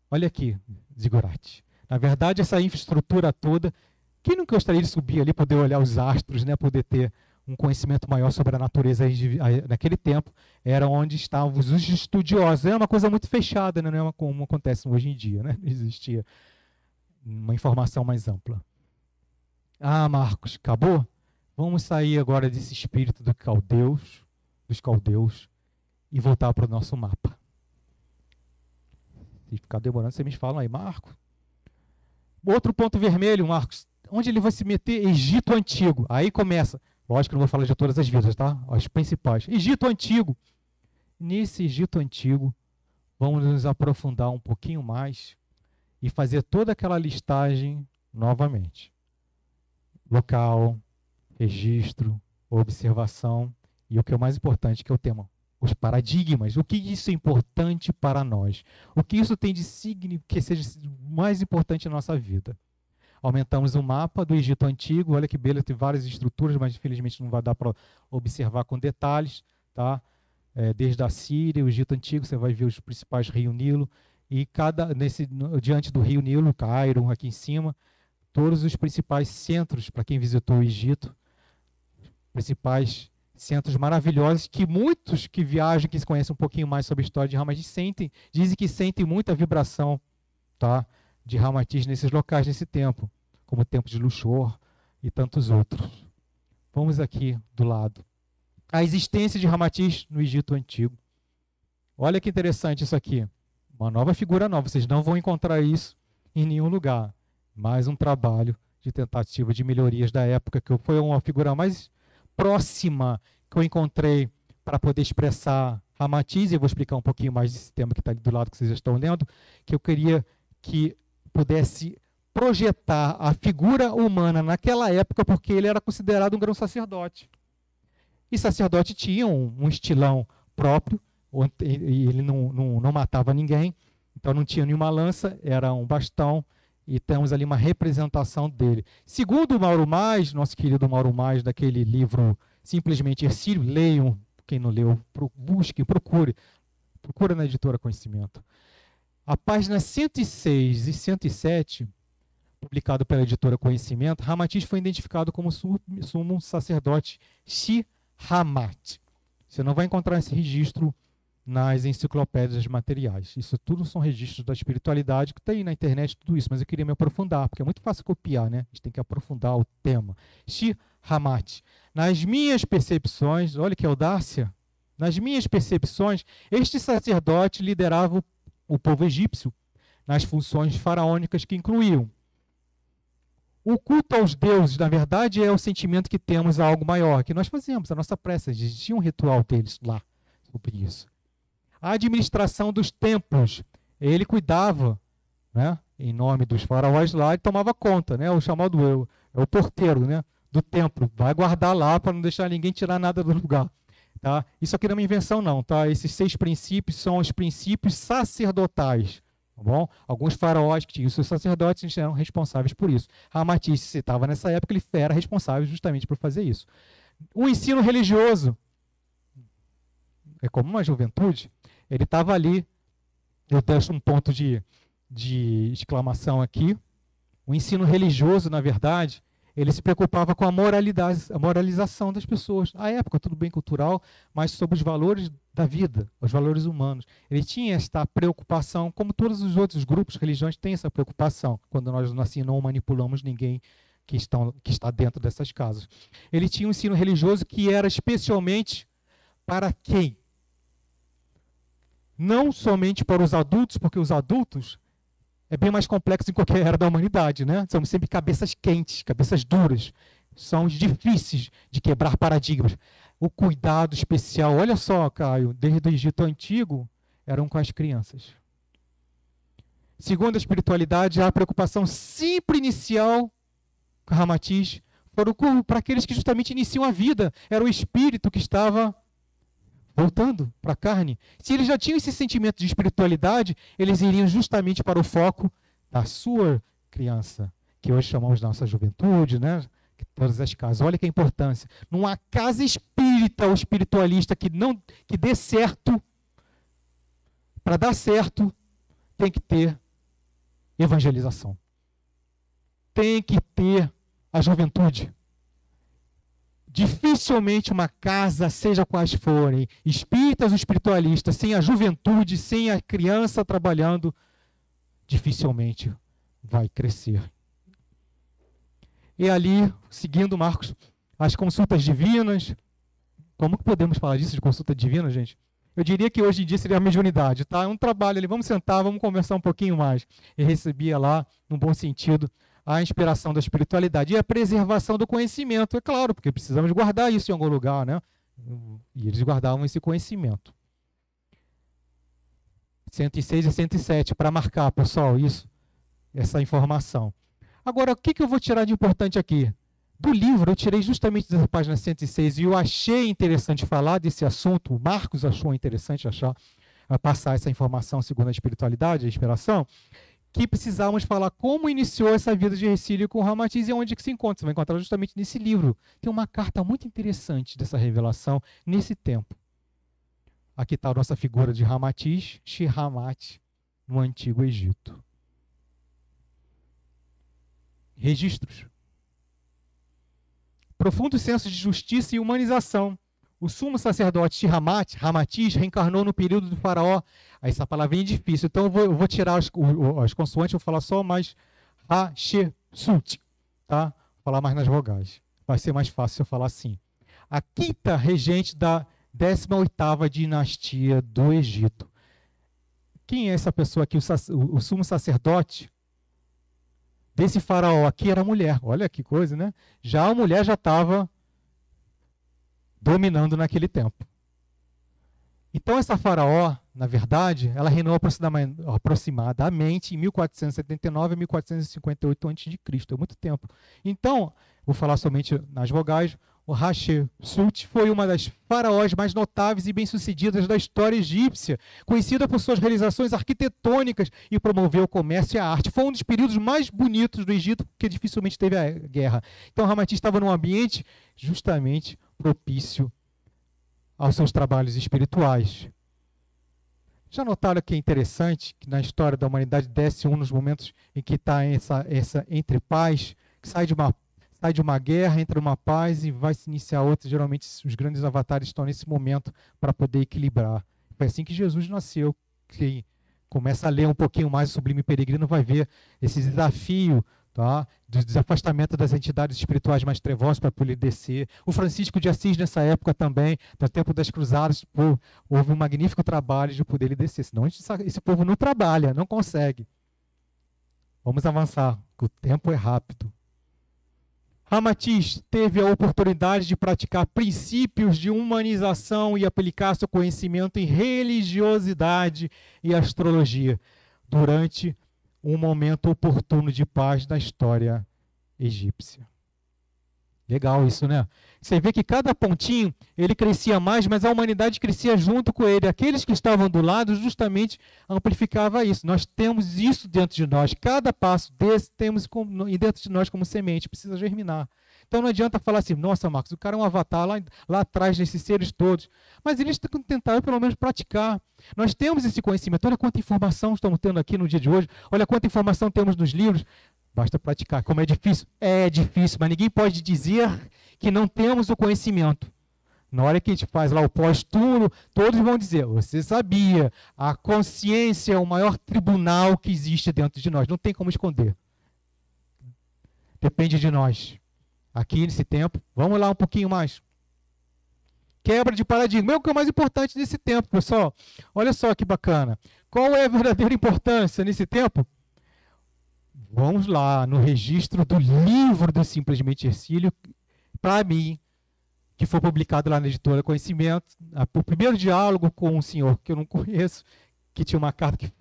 Olha aqui, zigurate. Na verdade, essa infraestrutura toda, quem não gostaria de subir ali, poder olhar os astros, né, poder ter um conhecimento maior sobre a natureza naquele tempo, era onde estavam os estudiosos. Era uma coisa muito fechada, né, não é como acontece hoje em dia, né? Não existia uma informação mais ampla. Ah, Marcos, acabou? Vamos sair agora desse espírito dos caldeus, e voltar para o nosso mapa. Se ficar demorando, vocês me falam aí, Marcos. Outro ponto vermelho, Marcos, onde ele vai se meter? Egito Antigo. Aí começa. Lógico que não vou falar de todas as vidas, tá? As principais. Egito Antigo. Nesse Egito Antigo, vamos nos aprofundar um pouquinho mais e fazer toda aquela listagem novamente. Local, registro, observação e o que é o mais importante, que é o tema. Os paradigmas, o que isso é importante para nós, o que isso tem de signo que seja mais importante na nossa vida. Aumentamos o mapa do Egito Antigo, olha que beleza, tem várias estruturas, mas infelizmente não vai dar para observar com detalhes, tá? Desde a Síria, o Egito Antigo, você vai ver os principais rios Nilo, e diante do rio Nilo, Cairo, aqui em cima, todos os principais centros, para quem visitou o Egito, principais centros maravilhosos que muitos que viajam, que conhecem um pouquinho mais sobre a história de Ramatiz dizem que sentem muita vibração, tá, de Ramatiz nesses locais, nesse tempo, como o templo de Luxor e tantos outros. Vamos aqui do lado. A existência de Ramatiz no Egito Antigo. Olha que interessante isso aqui. Uma nova figura nova. Vocês não vão encontrar isso em nenhum lugar. Mais um trabalho de tentativa de melhorias da época, que foi uma figura mais próxima que eu encontrei para poder expressar Ramatiz, e eu vou explicar um pouquinho mais desse tema que está ali do lado que vocês já estão lendo, que eu queria que pudesse projetar a figura humana naquela época, porque ele era considerado um grão sacerdote. E sacerdote tinha um estilão próprio, e ele não matava ninguém, então não tinha nenhuma lança, era um bastão, e temos ali uma representação dele. Segundo o Mauro Mais, nosso querido Mauro Mais, daquele livro Simplesmente Hercílio, leiam, quem não leu, busque, procure na editora Conhecimento. A página 106 e 107, publicado pela editora Conhecimento, Ramatiz foi identificado como sumo sacerdote Shri-Ramat. Você não vai encontrar esse registro nas enciclopédias materiais. Isso tudo são registros da espiritualidade, que tem na internet tudo isso, mas eu queria me aprofundar, porque é muito fácil copiar, né? A gente tem que aprofundar o tema. Shri-Ramat. Nas minhas percepções, olha que audácia, nas minhas percepções, este sacerdote liderava o povo egípcio nas funções faraônicas que incluíam O culto aos deuses, na verdade, é o sentimento que temos a algo maior, que nós fazemos, a nossa prece. Existia um ritual deles lá sobre isso. A administração dos templos, ele cuidava, né, em nome dos faraós lá, e tomava conta, né, o chamado é o porteiro, né, do templo. Vai guardar lá para não deixar ninguém tirar nada do lugar. Tá? Isso aqui não é uma invenção, não. Tá? Esses 6 princípios são os princípios sacerdotais. Tá bom? Alguns faraós que tinham seus sacerdotes eram responsáveis por isso. Ramatiz, se estava nessa época, ele era responsável justamente por fazer isso. O ensino religioso, é como uma juventude, ele estava ali, eu deixo um ponto de exclamação aqui. O ensino religioso, na verdade, ele se preocupava com a moralização das pessoas. À época, tudo bem cultural, mas sobre os valores da vida, os valores humanos. Ele tinha esta preocupação, como todos os outros grupos, religiões têm essa preocupação, quando nós assim não manipulamos ninguém que está dentro dessas casas. Ele tinha um ensino religioso que era especialmente para quem? Não somente para os adultos, porque os adultos é bem mais complexo em qualquer era da humanidade, né? Somos sempre cabeças quentes, cabeças duras. São difíceis de quebrar paradigmas. O cuidado especial, olha só, Caio, desde o Egito Antigo, eram com as crianças. Segundo a espiritualidade, a preocupação sempre inicial com Ramatiz foram para aqueles que justamente iniciam a vida. Era o espírito que estava voltando para a carne. Se eles já tinham esse sentimento de espiritualidade, eles iriam justamente para o foco da sua criança, que hoje chamamos de nossa juventude, né? Todas as casas. Olha que importância. Numa casa espírita ou espiritualista que dê certo, para dar certo, tem que ter evangelização. Tem que ter a juventude. Dificilmente uma casa, seja quais forem, espíritas ou espiritualistas, sem a juventude, sem a criança trabalhando, dificilmente vai crescer. E ali, seguindo Marcos, as consultas divinas. Como que podemos falar disso de consulta divina, gente? Eu diria que hoje em dia seria a mediunidade, tá? É um trabalho ali, vamos sentar, vamos conversar um pouquinho mais. E recebia lá, num bom sentido, a inspiração da espiritualidade e a preservação do conhecimento, é claro, porque precisamos guardar isso em algum lugar, né? E eles guardavam esse conhecimento. 106 e 107, para marcar, pessoal, isso, essa informação. Agora, o que eu vou tirar de importante aqui? Do livro, eu tirei justamente dessa página 106 e eu achei interessante falar desse assunto, o Marcos achou interessante passar essa informação segundo a espiritualidade, a inspiração, que precisávamos falar como iniciou essa vida de Hercílio com Ramatiz e onde que se encontra. Você vai encontrar justamente nesse livro. Tem uma carta muito interessante dessa revelação nesse tempo. Aqui está a nossa figura de Ramatiz, Shirhamat, no Antigo Egito. Registros. Profundo senso de justiça e humanização. O sumo sacerdote Ramatiz, reencarnou no período do faraó. Essa palavrinha é difícil, então eu vou tirar as consoantes, vou falar só mais Hatshepsut, tá? Vou falar mais nas vogais. Vai ser mais fácil se eu falar assim. A quinta regente da 18ª dinastia do Egito. Quem é essa pessoa aqui? O sumo sacerdote desse faraó aqui era mulher. Olha que coisa, né? Já a mulher já estava dominando naquele tempo. Então essa faraó, na verdade, ela reinou aproximadamente em 1479 a 1458 a.C., é muito tempo. Então, vou falar somente nas vogais, o Hatshepsut foi uma das faraós mais notáveis e bem-sucedidas da história egípcia, conhecida por suas realizações arquitetônicas e promoveu o comércio e a arte. Foi um dos períodos mais bonitos do Egito, porque dificilmente teve a guerra. Então Ramatiz estava num ambiente justamente propício aos seus trabalhos espirituais. Já notaram que é interessante que na história da humanidade desce nos momentos em que está essa entre paz, que sai de uma guerra, entra uma paz e vai se iniciar outra. Geralmente os grandes avatares estão nesse momento para poder equilibrar. Foi assim que Jesus nasceu. Quem começa a ler um pouquinho mais o Sublime Peregrino vai ver esse desafio, tá, do desafastamento das entidades espirituais mais trevosas para poder descer. O Francisco de Assis, nessa época também, no tempo das cruzadas, houve um magnífico trabalho de poder ele descer. Senão esse povo não trabalha, não consegue. Vamos avançar, o tempo é rápido. Ramatiz teve a oportunidade de praticar princípios de humanização e aplicar seu conhecimento em religiosidade e astrologia durante um momento oportuno de paz na história egípcia. Legal isso, né? Você vê que cada pontinho, ele crescia mais, mas a humanidade crescia junto com ele. Aqueles que estavam do lado justamente amplificava isso. Nós temos isso dentro de nós. Cada passo desse temos dentro de nós como semente, precisa germinar. Então não adianta falar assim, nossa, Marcos, o cara é um avatar lá atrás desses seres todos. Mas eles tentaram pelo menos praticar. Nós temos esse conhecimento. Olha quanta informação estamos tendo aqui no dia de hoje. Olha quanta informação temos nos livros. Basta praticar. Como é difícil? É difícil, mas ninguém pode dizer que não temos o conhecimento. Na hora que a gente faz lá o pós-túmulo, todos vão dizer, você sabia, a consciência é o maior tribunal que existe dentro de nós. Não tem como esconder. Depende de nós. Aqui nesse tempo, vamos lá um pouquinho mais. Quebra de paradigma. É o que é o mais importante nesse tempo, pessoal. Olha só que bacana. Qual é a verdadeira importância nesse tempo? Vamos lá no registro do livro do Simplesmente Hercílio, para mim, que foi publicado lá na editora Conhecimento, o primeiro diálogo com um senhor que eu não conheço, que tinha uma carta que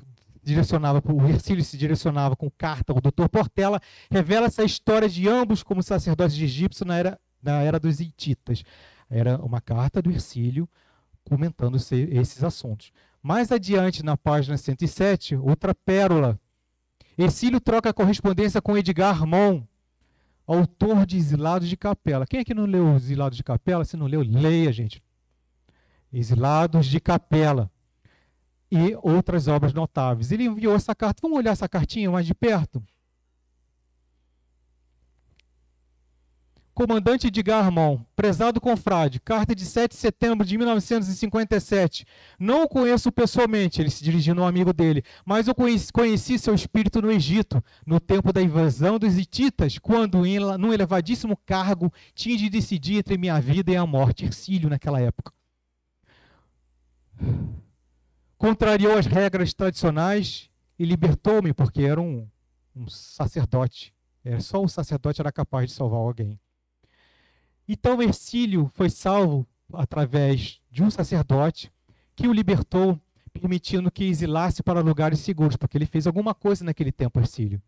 direcionava, o Hercílio se direcionava com carta ao Dr. Portela, revela essa história de ambos como sacerdotes egípcios na era dos hititas. Era uma carta do Hercílio comentando esses assuntos. Mais adiante, na página 107, outra pérola. Hercílio troca a correspondência com Edgar Mon, autor de Exilados de Capela. Quem aqui não leu Exilados de Capela? Se não leu, leia, gente. Exilados de Capela. E outras obras notáveis. Ele enviou essa carta. Vamos olhar essa cartinha mais de perto? Comandante Edgar Mon, prezado confrade, carta de 7 de setembro de 1957. Não o conheço pessoalmente, ele se dirigindo a um amigo dele, mas eu conheci seu espírito no Egito, no tempo da invasão dos hititas, quando, num elevadíssimo cargo, tinha de decidir entre minha vida e a morte. Hercílio, naquela época. Contrariou as regras tradicionais e libertou-me, porque era um sacerdote. Só o sacerdote era capaz de salvar alguém. Então Hercílio foi salvo através de um sacerdote que o libertou, permitindo que exilasse para lugares seguros, porque ele fez alguma coisa naquele tempo, Hercílio.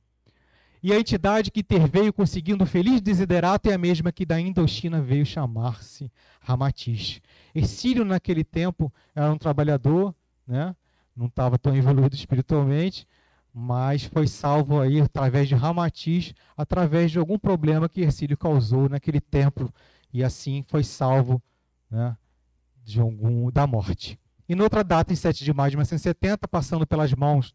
E a entidade que interveio conseguindo o feliz desiderato é a mesma que da Indochina veio chamar-se Ramatiz. Hercílio, naquele tempo, era um trabalhador, né? Não estava tão evoluído espiritualmente, mas foi salvo aí através de Ramatiz, através de algum problema que Hercílio causou naquele templo, e assim foi salvo, né, da morte. E noutra data, em 7 de maio de 1970, passando pelas mãos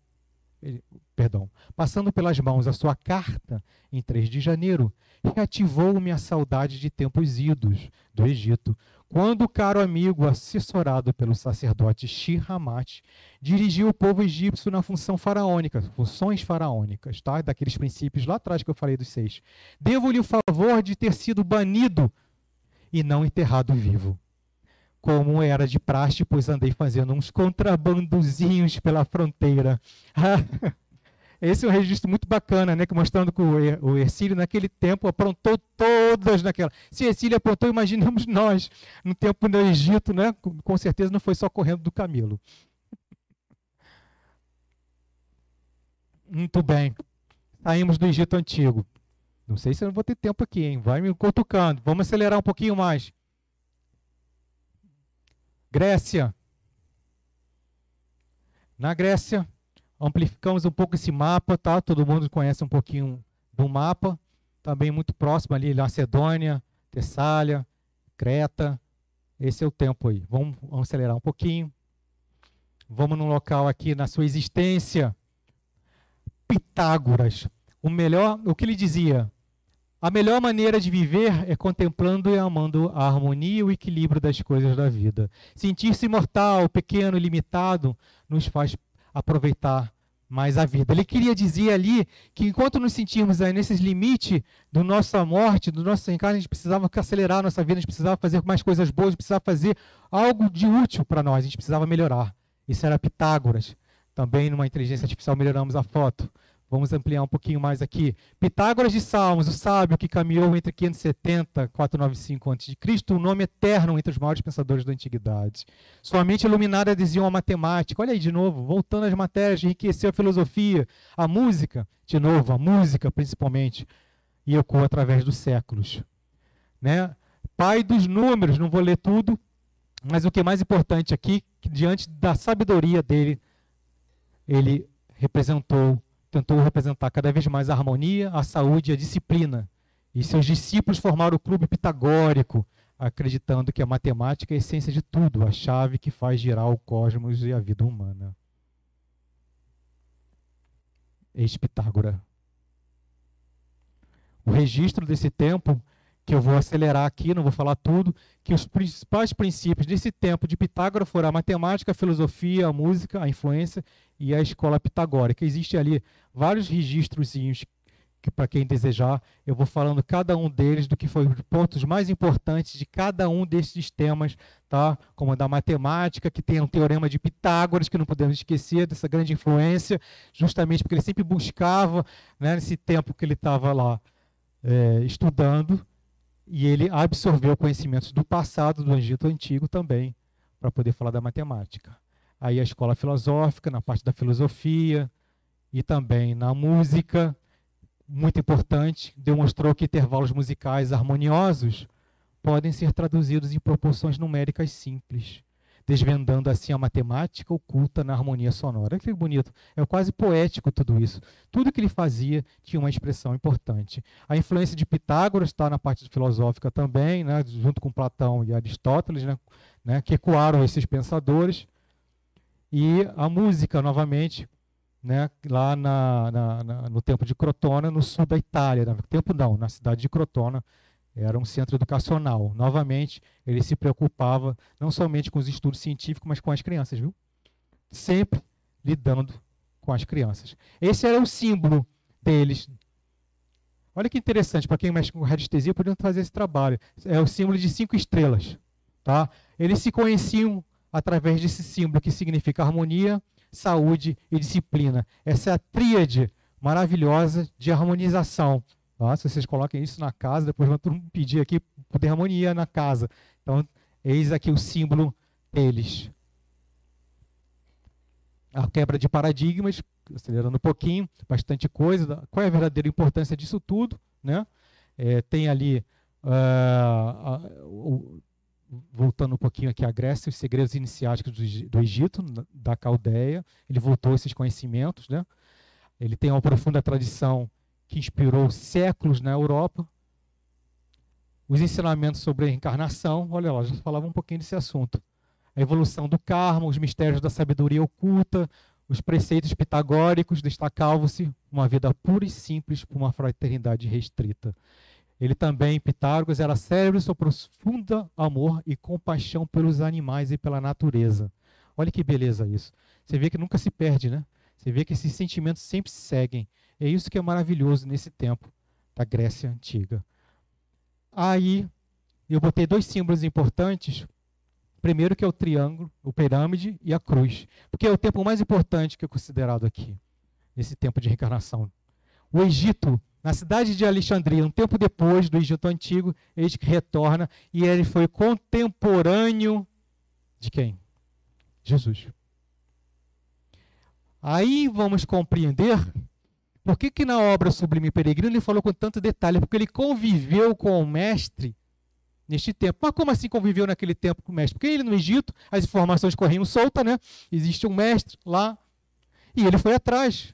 a sua carta, em 3 de janeiro, reativou-me a saudade de tempos idos do Egito, quando o caro amigo, assessorado pelo sacerdote Shirhamat, dirigiu o povo egípcio na funções faraônicas, tá? Daqueles princípios lá atrás que eu falei dos 6. Devo-lhe o favor de ter sido banido e não enterrado vivo, como era de praxe, pois andei fazendo uns contrabandozinhos pela fronteira. Esse é um registro muito bacana, né, que mostrando que o Hercílio, naquele tempo, aprontou todas naquela. Se Hercílio aprontou, imaginamos nós, no tempo do Egito, né, com certeza não foi só correndo do camelo. Muito bem. Saímos do Egito Antigo. Não sei se eu não vou ter tempo aqui, hein? Vai me cutucando. Vamos acelerar um pouquinho mais. Grécia. Na Grécia, amplificamos um pouco esse mapa, tá? Todo mundo conhece um pouquinho do mapa. Também muito próximo ali, Macedônia, Tessália, Creta. Esse é o tempo aí. Vamos acelerar um pouquinho. Vamos num local aqui na sua existência. Pitágoras. O que ele dizia? A melhor maneira de viver é contemplando e amando a harmonia e o equilíbrio das coisas da vida. Sentir-se imortal, pequeno e limitado, nos faz aproveitar mais a vida. Ele queria dizer ali que enquanto nos sentirmos aí nesses limites da nossa morte, do nosso reencarne, a gente precisava acelerar a nossa vida, a gente precisava fazer mais coisas boas, a gente precisava fazer algo de útil para nós, a gente precisava melhorar. Isso era Pitágoras. Também numa inteligência artificial melhoramos a foto. Vamos ampliar um pouquinho mais aqui. Pitágoras de Salmos, o sábio que caminhou entre 570 e 495 a.C., um nome eterno entre os maiores pensadores da antiguidade. Sua mente iluminada adesião à matemática. Olha aí de novo, voltando às matérias, enriqueceu a filosofia, a música, de novo, a música principalmente, e ecoou através dos séculos. Né? Pai dos números, não vou ler tudo, mas o que é mais importante aqui, que diante da sabedoria dele, ele tentou representar cada vez mais a harmonia, a saúde e a disciplina. E seus discípulos formaram o clube pitagórico, acreditando que a matemática é a essência de tudo, a chave que faz girar o cosmos e a vida humana. Ex-Pitágora. O registro desse tempo, que eu vou acelerar aqui, não vou falar tudo, que os principais princípios desse tempo de Pitágoras foram a matemática, a filosofia, a música, a influência e a escola pitagórica. Existem ali vários registrozinhos que, para quem desejar, eu vou falando cada um deles, do que foi os pontos mais importantes de cada um desses temas, tá? Como a da matemática, que tem um teorema de Pitágoras, que não podemos esquecer dessa grande influência, justamente porque ele sempre buscava, né, nesse tempo que ele estava lá estudando, e ele absorveu conhecimentos do passado, do Egito Antigo também, para poder falar da matemática. Aí a escola filosófica, na parte da filosofia, e também na música, muito importante, demonstrou que intervalos musicais harmoniosos podem ser traduzidos em proporções numéricas simples, desvendando assim a matemática oculta na harmonia sonora. Olha que bonito, é quase poético tudo isso. Tudo que ele fazia tinha uma expressão importante. A influência de Pitágoras está na parte filosófica também, né, junto com Platão e Aristóteles, né, que ecoaram esses pensadores. E a música, novamente, né, lá no tempo de Crotona, no sul da Itália. No tempo não, na cidade de Crotona, era um centro educacional. Novamente, ele se preocupava não somente com os estudos científicos, mas com as crianças, viu? Sempre lidando com as crianças. Esse era o símbolo deles. Olha que interessante, para quem mexe com radiestesia, poderiam fazer esse trabalho. É o símbolo de 5 estrelas. Tá? Eles se conheciam através desse símbolo, que significa harmonia, saúde e disciplina. Essa é a tríade maravilhosa de harmonização. Tá? Se vocês coloquem isso na casa, depois vão todo mundo pedir aqui por ter harmonia na casa. Então, eis aqui o símbolo deles. A quebra de paradigmas, acelerando um pouquinho, bastante coisa. Qual é a verdadeira importância disso tudo? Né? Tem ali, voltando um pouquinho aqui à Grécia, os segredos iniciáticos do Egito, da Caldeia. Ele voltou esses conhecimentos. Né? Ele tem uma profunda tradição que inspirou séculos na Europa. Os ensinamentos sobre a reencarnação, olha lá, já falava um pouquinho desse assunto. A evolução do karma, os mistérios da sabedoria oculta, os preceitos pitagóricos, destacavam-se uma vida pura e simples por uma fraternidade restrita. Ele também, Pitágoras, era cérebro sob profundo amor e compaixão pelos animais e pela natureza. Olha que beleza isso. Você vê que nunca se perde, né? Você vê que esses sentimentos sempre se seguem. É isso que é maravilhoso nesse tempo da Grécia Antiga. Aí, eu botei 2 símbolos importantes. Primeiro, que é o triângulo, o pirâmide e a cruz. Porque é o tempo mais importante que é considerado aqui, nesse tempo de reencarnação. O Egito, na cidade de Alexandria, um tempo depois do Egito Antigo, eis que retorna, e ele foi contemporâneo de quem? Jesus. Aí vamos compreender por que na obra Sublime Peregrino ele falou com tanto detalhe, porque ele conviveu com o mestre neste tempo. Mas como assim conviveu naquele tempo com o mestre? Porque ele no Egito, as informações corriam soltas, né? Existe um mestre lá, e ele foi atrás.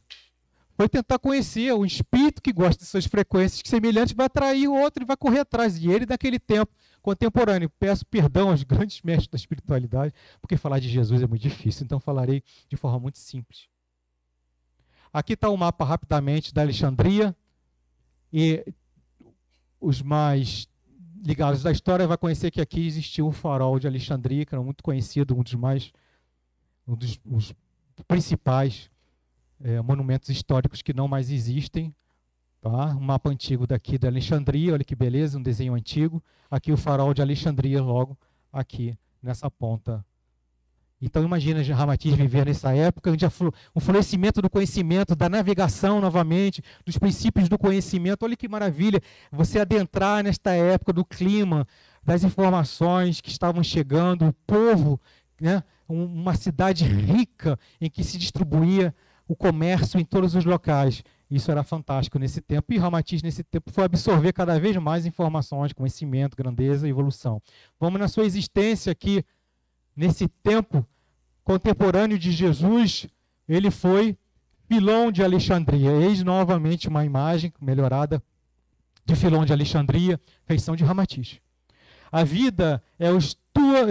Foi tentar conhecer o espírito que gosta de suas frequências semelhantes, vai atrair o outro e vai correr atrás. E ele, naquele tempo contemporâneo, peço perdão aos grandes mestres da espiritualidade, porque falar de Jesus é muito difícil, então falarei de forma muito simples. Aqui está o mapa rapidamente da Alexandria, e os mais ligados da história vai conhecer que aqui existiu o farol de Alexandria, que era muito conhecido, um dos principais monumentos históricos que não mais existem. Tá? Um mapa antigo daqui da Alexandria, olha que beleza, um desenho antigo. Aqui o farol de Alexandria, logo aqui nessa ponta Então imagina Ramatiz viver nessa época, onde o florescimento do conhecimento, da navegação novamente, dos princípios do conhecimento. Olha que maravilha você adentrar nesta época do clima, das informações que estavam chegando, o povo, né? Uma cidade rica em que se distribuía o comércio em todos os locais. Isso era fantástico nesse tempo. E Ramatiz, nesse tempo, foi absorver cada vez mais informações, conhecimento, grandeza e evolução. Vamos na sua existência aqui, nesse tempo contemporâneo de Jesus, ele foi Filon de Alexandria. Eis novamente uma imagem melhorada de Filon de Alexandria, feição de Ramatiz. A vida é o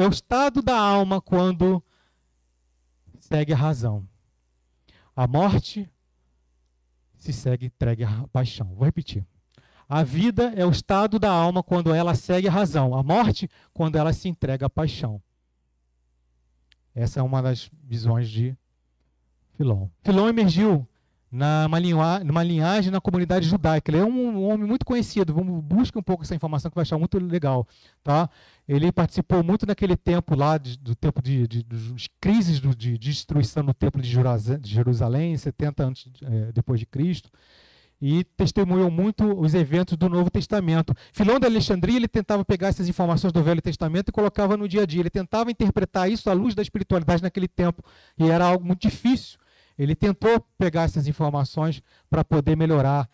estado da alma quando segue a razão. A morte se segue entregue à paixão. Vou repetir. A vida é o estado da alma quando ela segue a razão. A morte, quando ela se entrega à paixão. Essa é uma das visões de Filon. Filon emergiu numa linhagem na comunidade judaica. Ele é um homem muito conhecido. Busque um pouco essa informação que vai achar muito legal. Tá? Ele participou muito naquele tempo lá, do tempo de crises de destruição do templo de Jerusalém, 70 anos depois de Cristo. E testemunhou muito os eventos do Novo Testamento. Filon de Alexandria, ele tentava pegar essas informações do Velho Testamento e colocava no dia a dia. Ele tentava interpretar isso à luz da espiritualidade naquele tempo. E era algo muito difícil. Ele tentou pegar essas informações para poder melhorar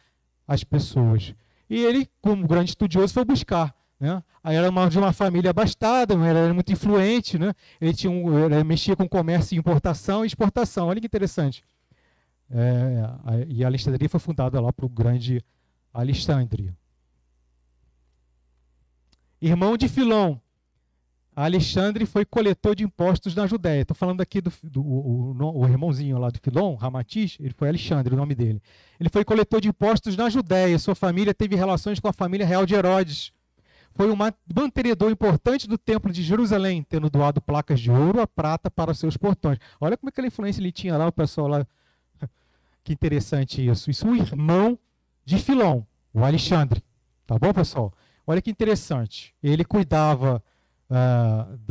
as pessoas. E ele, como grande estudioso, foi buscar. Né? Aí era de uma família abastada, ele era muito influente. Né? Ele mexia com comércio, importação e exportação. Olha que interessante. E a Alexandria foi fundada lá para o grande Alexandre. Irmão de Filon, Alexandre foi coletor de impostos na Judéia. Estou falando aqui o irmãozinho lá do Filon, Ramatiz, ele foi Alexandre, o nome dele. Ele foi coletor de impostos na Judéia. Sua família teve relações com a família real de Herodes. Foi um mantenedor importante do templo de Jerusalém, tendo doado placas de ouro a prata para os seus portões. Olha como aquela influência ele tinha lá, o pessoal lá. Que interessante isso. Isso é um irmão de Filon, o Alexandre. Tá bom, pessoal? Olha que interessante. Ele cuidava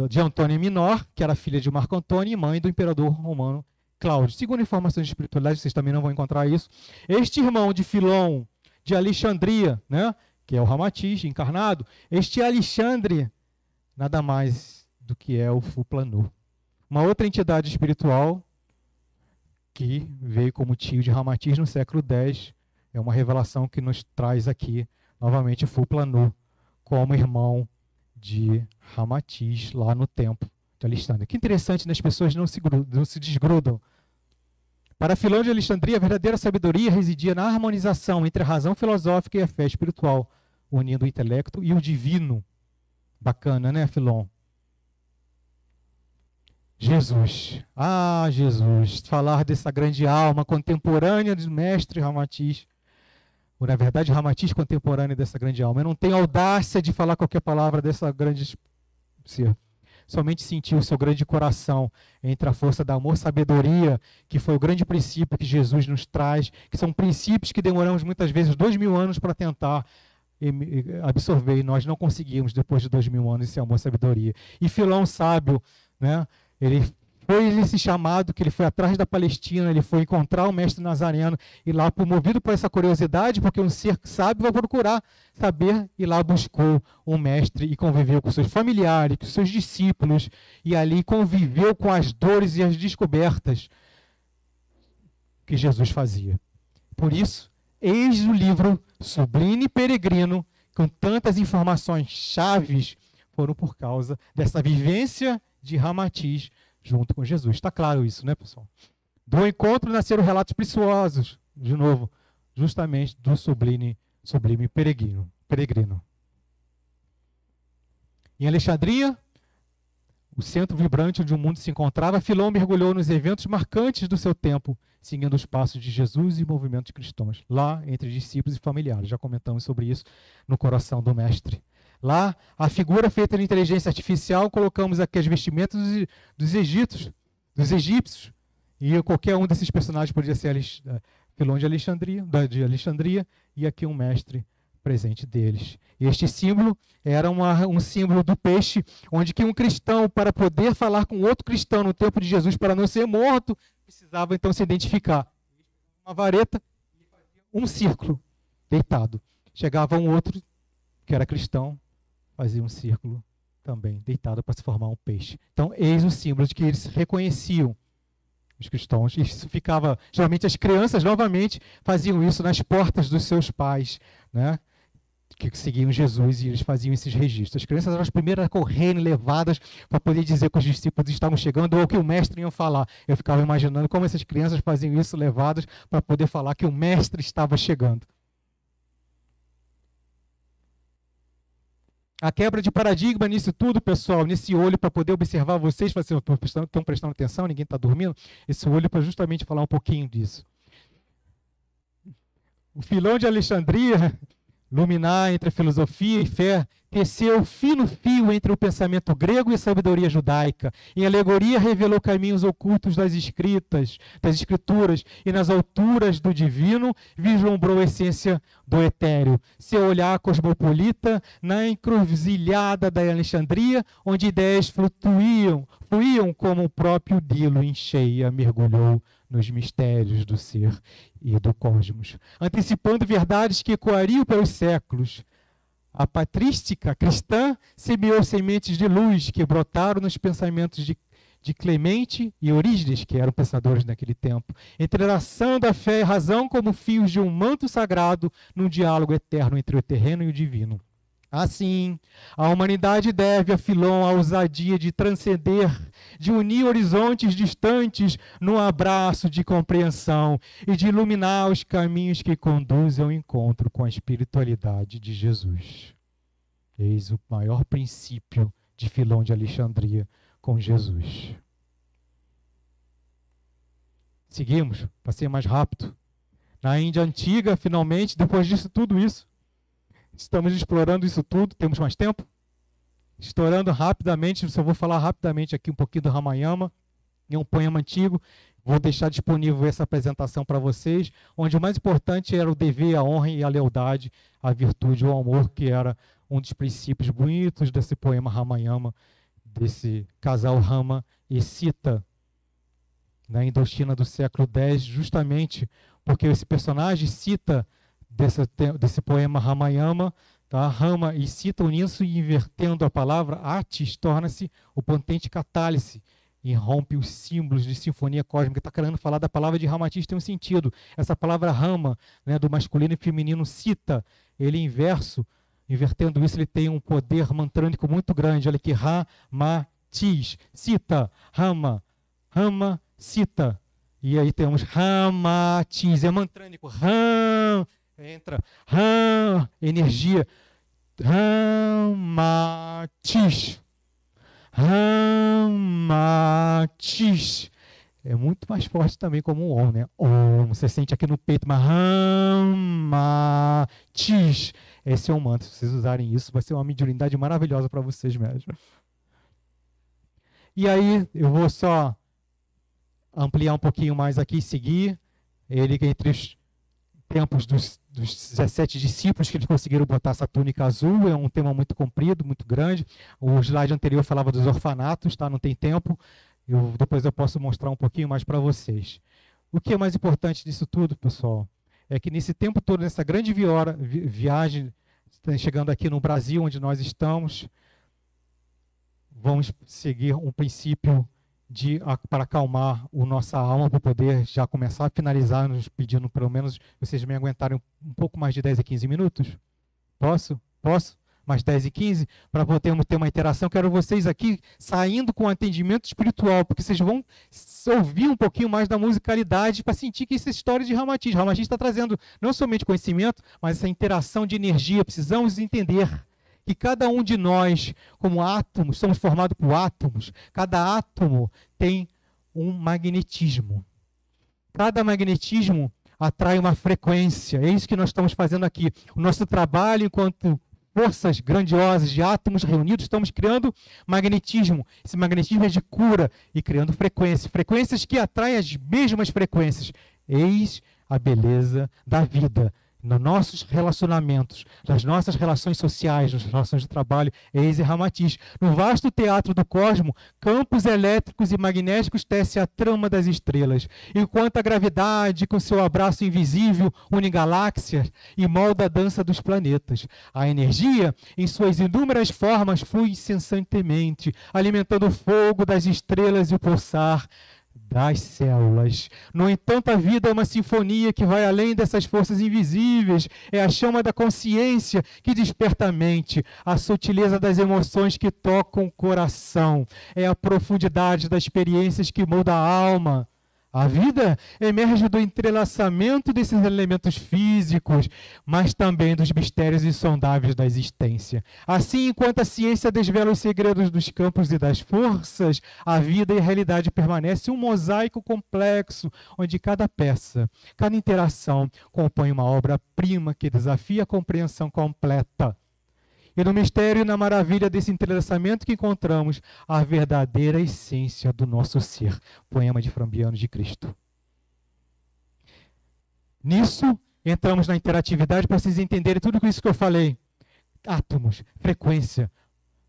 de Antônia Minor, que era filha de Marco Antônio e mãe do imperador romano Cláudio. Segundo informações de espiritualidade, vocês também não vão encontrar isso. Este irmão de Filon, de Alexandria, né, que é o Ramatiz encarnado, este Alexandre, nada mais do que é o Fuplanu. Uma outra entidade espiritual que veio como tio de Ramatiz no século X. É uma revelação que nos traz aqui, novamente, Fuplanu, como irmão de Ramatiz, lá no templo de Alexandria. Que interessante, né? As pessoas não se desgrudam. Para Filon de Alexandria, a verdadeira sabedoria residia na harmonização entre a razão filosófica e a fé espiritual, unindo o intelecto e o divino. Bacana, né, Filon? Jesus. Ah, Jesus. Falar dessa grande alma contemporânea do mestre Ramatiz. Ou, na verdade, Ramatiz contemporâneo dessa grande alma. Eu não tenho audácia de falar qualquer palavra dessa grande ser. Somente sentir o seu grande coração entre a força da amor e sabedoria, que foi o grande princípio que Jesus nos traz, que são princípios que demoramos muitas vezes 2000 anos para tentar absorver, e nós não conseguimos depois de 2000 anos esse amor e sabedoria. E Filon sábio, né? Ele foi esse chamado, que ele foi atrás da Palestina, ele foi encontrar o mestre Nazareno, e lá, movido por essa curiosidade, porque um ser sábio vai procurar saber, e lá buscou o mestre e conviveu com seus familiares, com seus discípulos, e ali conviveu com as dores e as descobertas que Jesus fazia. Por isso, eis o livro Sublime Peregrino, com tantas informações chaves, foram por causa dessa vivência de Ramatiz junto com Jesus. Está claro isso, né, pessoal? Do encontro nasceram relatos preciosos, de novo, justamente do sublime peregrino. Em Alexandria, o centro vibrante onde o mundo se encontrava, Filon mergulhou nos eventos marcantes do seu tempo, seguindo os passos de Jesus e movimentos cristãos, lá entre discípulos e familiares. Já comentamos sobre isso no coração do mestre. Lá, a figura feita de inteligência artificial, colocamos aqui as vestimentas dos egípcios, e qualquer um desses personagens poderia ser Filon de Alexandria, e aqui um mestre presente deles. E este símbolo era um símbolo do peixe, onde que um cristão, para poder falar com outro cristão no tempo de Jesus, para não ser morto, precisava então se identificar. Uma vareta, um círculo, deitado. Chegava um outro, que era cristão, fazia um círculo também, deitado, para se formar um peixe. Então, eis o símbolo de que eles reconheciam os cristãos. Isso ficava, geralmente as crianças, novamente, faziam isso nas portas dos seus pais, né? Que seguiam Jesus, e eles faziam esses registros. As crianças eram as primeiras a correrem, levadas para poder dizer que os discípulos estavam chegando ou que o mestre ia falar. Eu ficava imaginando como essas crianças faziam isso, levadas para poder falar que o mestre estava chegando. A quebra de paradigma nisso tudo, pessoal, nesse olho para poder observar vocês, estão prestando atenção, ninguém está dormindo, esse olho para justamente falar um pouquinho disso. O Filão de Alexandria, luminar entre filosofia e fé, teceu fino fio entre o pensamento grego e a sabedoria judaica. Em alegoria revelou caminhos ocultos das escrituras, e nas alturas do divino vislumbrou a essência do etéreo. Seu olhar cosmopolita na encruzilhada da Alexandria, onde ideias fluíam como o próprio Dilo em cheia mergulhou nos mistérios do ser e do cosmos, antecipando verdades que ecoariam pelos séculos. A patrística cristã semeou sementes de luz que brotaram nos pensamentos de Clemente e Orígenes, que eram pensadores naquele tempo, entrelaçando a fé e a razão como fios de um manto sagrado num diálogo eterno entre o terreno e o divino. Assim, a humanidade deve a Filon a ousadia de transcender, de unir horizontes distantes num abraço de compreensão e de iluminar os caminhos que conduzem ao encontro com a espiritualidade de Jesus. Eis o maior princípio de Filon de Alexandria com Jesus. Seguimos, passei mais rápido. Na Índia Antiga, finalmente, depois disso tudo isso, estamos explorando isso tudo, temos mais tempo? Explorando rapidamente, só vou falar rapidamente aqui um pouquinho do Ramayana, é um poema antigo, vou deixar disponível essa apresentação para vocês, onde o mais importante era o dever, a honra e a lealdade, a virtude, o amor, que era um dos princípios bonitos desse poema Ramayana, desse casal Rama e Sita, na Indochina do século X, justamente porque esse personagem Sita, desse poema Ramayana, tá? Rama e Sita unindo-se e invertendo a palavra Atis, torna-se o potente catálice e rompe os símbolos de sinfonia cósmica. Está querendo falar da palavra de Ramatis, tem um sentido. Essa palavra Rama, né, do masculino e feminino Sita, ele inverso, invertendo isso, ele tem um poder mantrânico muito grande. Olha aqui, Ramatis, Sita, Rama, Rama, Sita. E aí temos Ramatis, é mantrânico, Ram, entra energia, Ramatis, Ramatis, é muito mais forte também como um Om, né? Om, você sente aqui no peito, mas Ramatis, esse é um mantra. Se vocês usarem isso, vai ser uma mediunidade maravilhosa para vocês mesmo. E aí eu vou só ampliar um pouquinho mais aqui e seguir ele entre os tempos dos 17 discípulos, que eles conseguiram botar essa túnica azul. É um tema muito comprido, muito grande. O slide anterior falava dos orfanatos, tá? Não tem tempo. Depois eu posso mostrar um pouquinho mais para vocês. O que é mais importante disso tudo, pessoal, é que nesse tempo todo, nessa grande viagem, chegando aqui no Brasil, onde nós estamos, vamos seguir um princípio para acalmar a nossa alma, para poder já começar a finalizar, nos pedindo pelo menos vocês me aguentarem um pouco mais de 10 a 15 minutos. Posso? Mais 10 e 15? Para poder ter uma interação. Quero vocês aqui saindo com atendimento espiritual, porque vocês vão ouvir um pouquinho mais da musicalidade para sentir que essa história de Ramatis. Ramatis está trazendo não somente conhecimento, mas essa interação de energia. Precisamos entender que cada um de nós, como átomos, somos formados por átomos. Cada átomo tem um magnetismo. Cada magnetismo atrai uma frequência. É isso que nós estamos fazendo aqui. O nosso trabalho, enquanto forças grandiosas de átomos reunidos, estamos criando magnetismo. Esse magnetismo é de cura e criando frequências. Frequências que atraem as mesmas frequências. Eis a beleza da vida. nos nossos relacionamentos, nas nossas relações sociais, nas relações de trabalho, eis e Ramatiz. No vasto teatro do cosmo, campos elétricos e magnéticos tece a trama das estrelas, enquanto a gravidade, com seu abraço invisível, une galáxias e molda a dança dos planetas. A energia, em suas inúmeras formas, flui incessantemente, alimentando o fogo das estrelas e o pulsar das células. No entanto, a vida é uma sinfonia que vai além dessas forças invisíveis. É a chama da consciência que desperta a mente, a sutileza das emoções que tocam o coração. É a profundidade das experiências que molda a alma. A vida emerge do entrelaçamento desses elementos físicos, mas também dos mistérios insondáveis da existência. Assim, enquanto a ciência desvela os segredos dos campos e das forças, a vida e a realidade permanecem um mosaico complexo, onde cada peça, cada interação compõe uma obra-prima que desafia a compreensão completa. E no mistério e na maravilha desse entrelaçamento que encontramos a verdadeira essência do nosso ser. Poema de Flambiano de Cristo. Nisso, entramos na interatividade para vocês entenderem tudo isso que eu falei. Átomos, frequência.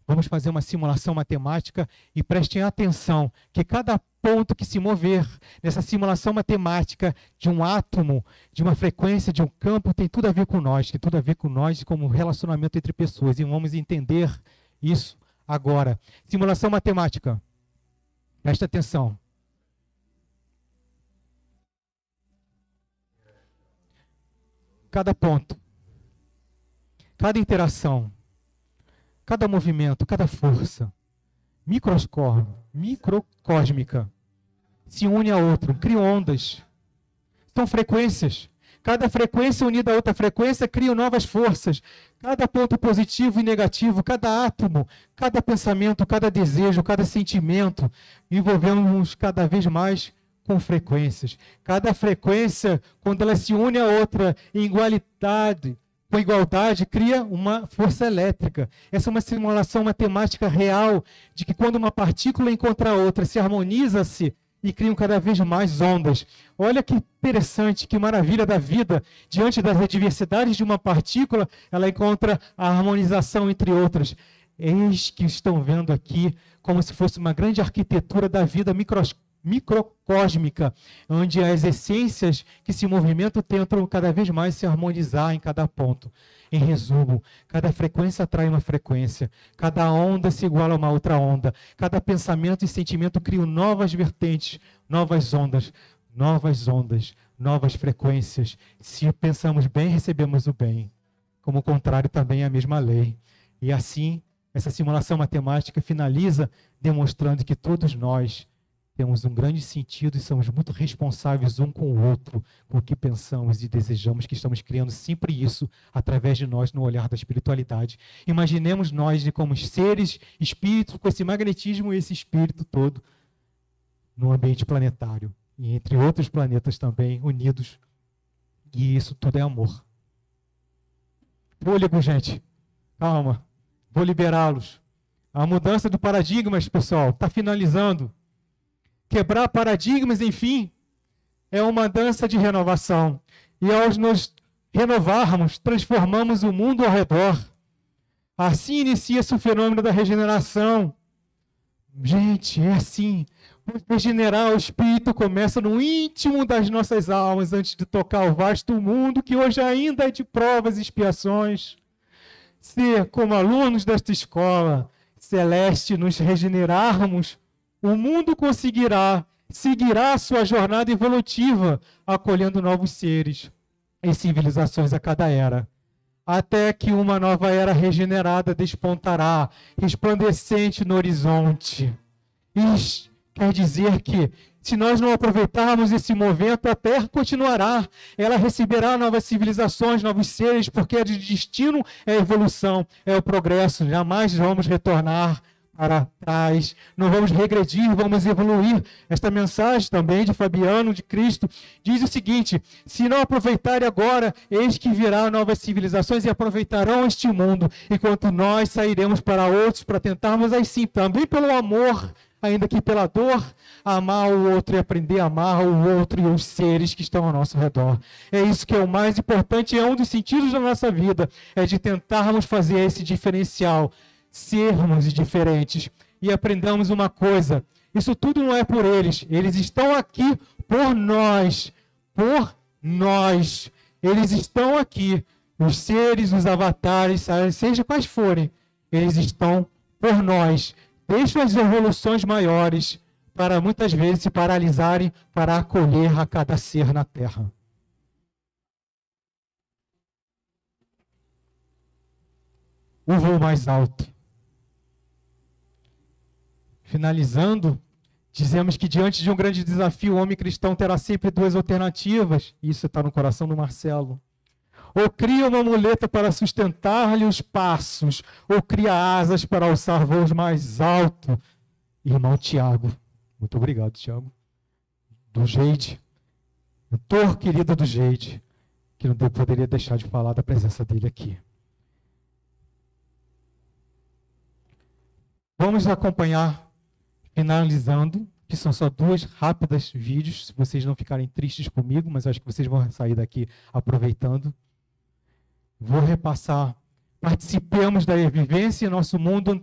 Vamos fazer uma simulação matemática e prestem atenção que cada ponto que se mover nessa simulação matemática de um átomo, de uma frequência, de um campo, tem tudo a ver com nós, tem tudo a ver com nós como relacionamento entre pessoas. E vamos entender isso agora. Simulação matemática. Presta atenção. Cada ponto, cada interação, cada movimento, cada força microcósmica se une a outro, cria ondas. São frequências. Cada frequência unida a outra frequência cria novas forças. Cada ponto positivo e negativo, cada átomo, cada pensamento, cada desejo, cada sentimento, envolvemos cada vez mais com frequências. Cada frequência, quando ela se une a outra em igualdade, com igualdade, cria uma força elétrica. Essa é uma simulação matemática real de que quando uma partícula encontra a outra, se harmoniza-se e criam cada vez mais ondas. Olha que interessante, que maravilha da vida. Diante das adversidades de uma partícula, ela encontra a harmonização entre outras. Eis que estão vendo aqui como se fosse uma grande arquitetura da vida microcósmica, onde as essências que se movimentam tentam cada vez mais se harmonizar em cada ponto. Em resumo, cada frequência atrai uma frequência, cada onda se iguala a uma outra onda, cada pensamento e sentimento criam novas vertentes, novas ondas, novas frequências. Se pensamos bem, recebemos o bem. Como o contrário também é a mesma lei. E assim, essa simulação matemática finaliza demonstrando que todos nós temos um grande sentido e somos muito responsáveis um com o outro, com o que pensamos e desejamos, que estamos criando sempre isso através de nós no olhar da espiritualidade. Imaginemos nós como seres, espíritos, com esse magnetismo e esse espírito todo no ambiente planetário e entre outros planetas também unidos. E isso tudo é amor. Fôlego, gente. Calma. Vou liberá-los. A mudança do paradigmas, pessoal, está finalizando. Quebrar paradigmas, enfim, é uma dança de renovação. E ao nos renovarmos, transformamos o mundo ao redor. Assim inicia-se o fenômeno da regeneração. Gente, é assim. Regenerar o espírito começa no íntimo das nossas almas, antes de tocar o vasto mundo, que hoje ainda é de provas e expiações. Se, como alunos desta escola celeste, nos regenerarmos, o mundo seguirá a sua jornada evolutiva, acolhendo novos seres e civilizações a cada era, até que uma nova era regenerada despontará, resplandecente no horizonte. Isso quer dizer que, se nós não aproveitarmos esse momento, a Terra continuará. Ela receberá novas civilizações, novos seres, porque o destino é a evolução, é o progresso. Jamais vamos retornar para trás, não vamos regredir, vamos evoluir. Esta mensagem também de Fabiano, de Cristo, diz o seguinte: se não aproveitarem agora, eis que virá novas civilizações e aproveitarão este mundo, enquanto nós sairemos para outros, para tentarmos assim, também pelo amor ainda que pela dor, amar o outro e aprender a amar o outro e os seres que estão ao nosso redor. É isso que é o mais importante, é um dos sentidos da nossa vida, é de tentarmos fazer esse diferencial, sermos diferentes e aprendamos uma coisa, isso tudo não é por eles, eles estão aqui por nós, eles estão aqui, os seres, os avatares, seja quais forem, eles estão por nós. Deixam as evoluções maiores para muitas vezes se paralisarem para acolher a cada ser na Terra. O voo mais alto. Finalizando, dizemos que diante de um grande desafio, o homem cristão terá sempre duas alternativas. Isso está no coração do Marcelo. Ou cria uma muleta para sustentar-lhe os passos, ou cria asas para alçar voos mais alto. Irmão Tiago, muito obrigado, Tiago. Do Geide, mentor querido do Geide, que não poderia deixar de falar da presença dele aqui. Vamos acompanhar, finalizando, que são só duas rápidas vídeos, se vocês não ficarem tristes comigo, mas acho que vocês vão sair daqui aproveitando. Vou repassar. Participemos da vivência em nosso mundo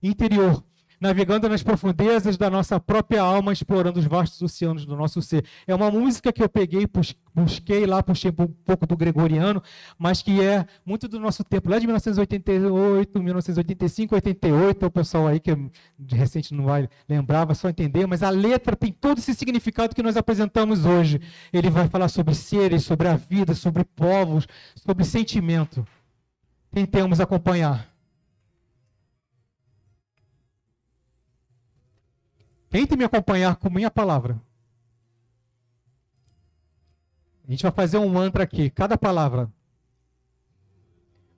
interior, navegando nas profundezas da nossa própria alma, explorando os vastos oceanos do nosso ser. É uma música que eu peguei, busquei lá, puxei um pouco do gregoriano, mas que é muito do nosso tempo, lá de 1988, 1985, 88, o pessoal aí que de recente não vai lembrar, vai só entender, mas a letra tem todo esse significado que nós apresentamos hoje. Ele vai falar sobre seres, sobre a vida, sobre povos, sobre sentimento. Tentemos acompanhar. Tente me acompanhar com minha palavra. A gente vai fazer um mantra aqui, cada palavra.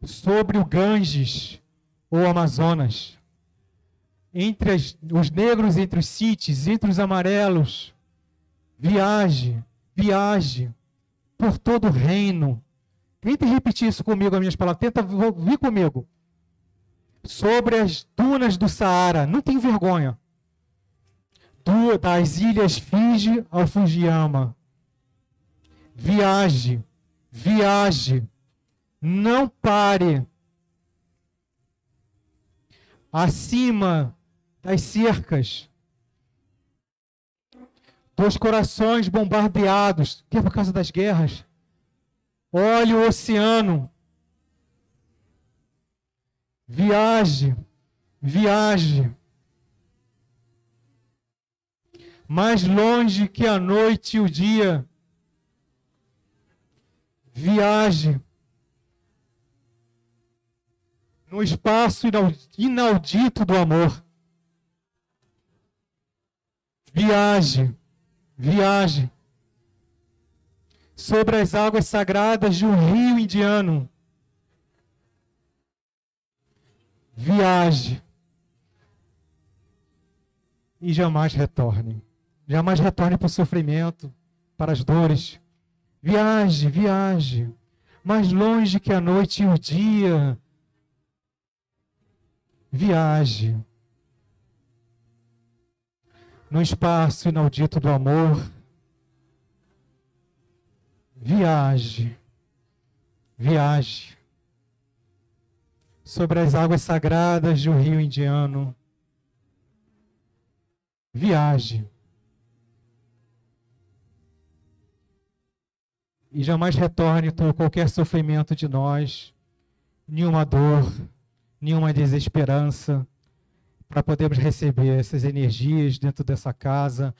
Sobre o Ganges ou Amazonas. Entre os negros, entre os sítis, entre os amarelos. Viaje, viaje por todo o reino. Tente repetir isso comigo, as minhas palavras. Tenta vir comigo. Sobre as dunas do Saara. Não tem vergonha. Das ilhas Fiji ao Fujiyama. Viaje, viaje, não pare. Acima das cercas, dos corações bombardeados, que é por causa das guerras. Olhe o oceano. Viaje, viaje. Mais longe que a noite e o dia. Viaje no espaço inaudito do amor. Viaje, viaje sobre as águas sagradas de um rio indiano. Viaje e jamais retorne. Jamais retorne para o sofrimento, para as dores. Viaje, viaje, mais longe que a noite e o dia. Viaje no espaço inaudito do amor. Viaje, viaje sobre as águas sagradas de um rio indiano. Viaje. E jamais retorne todo qualquer sofrimento de nós, nenhuma dor, nenhuma desesperança, para podermos receber essas energias dentro dessa casa,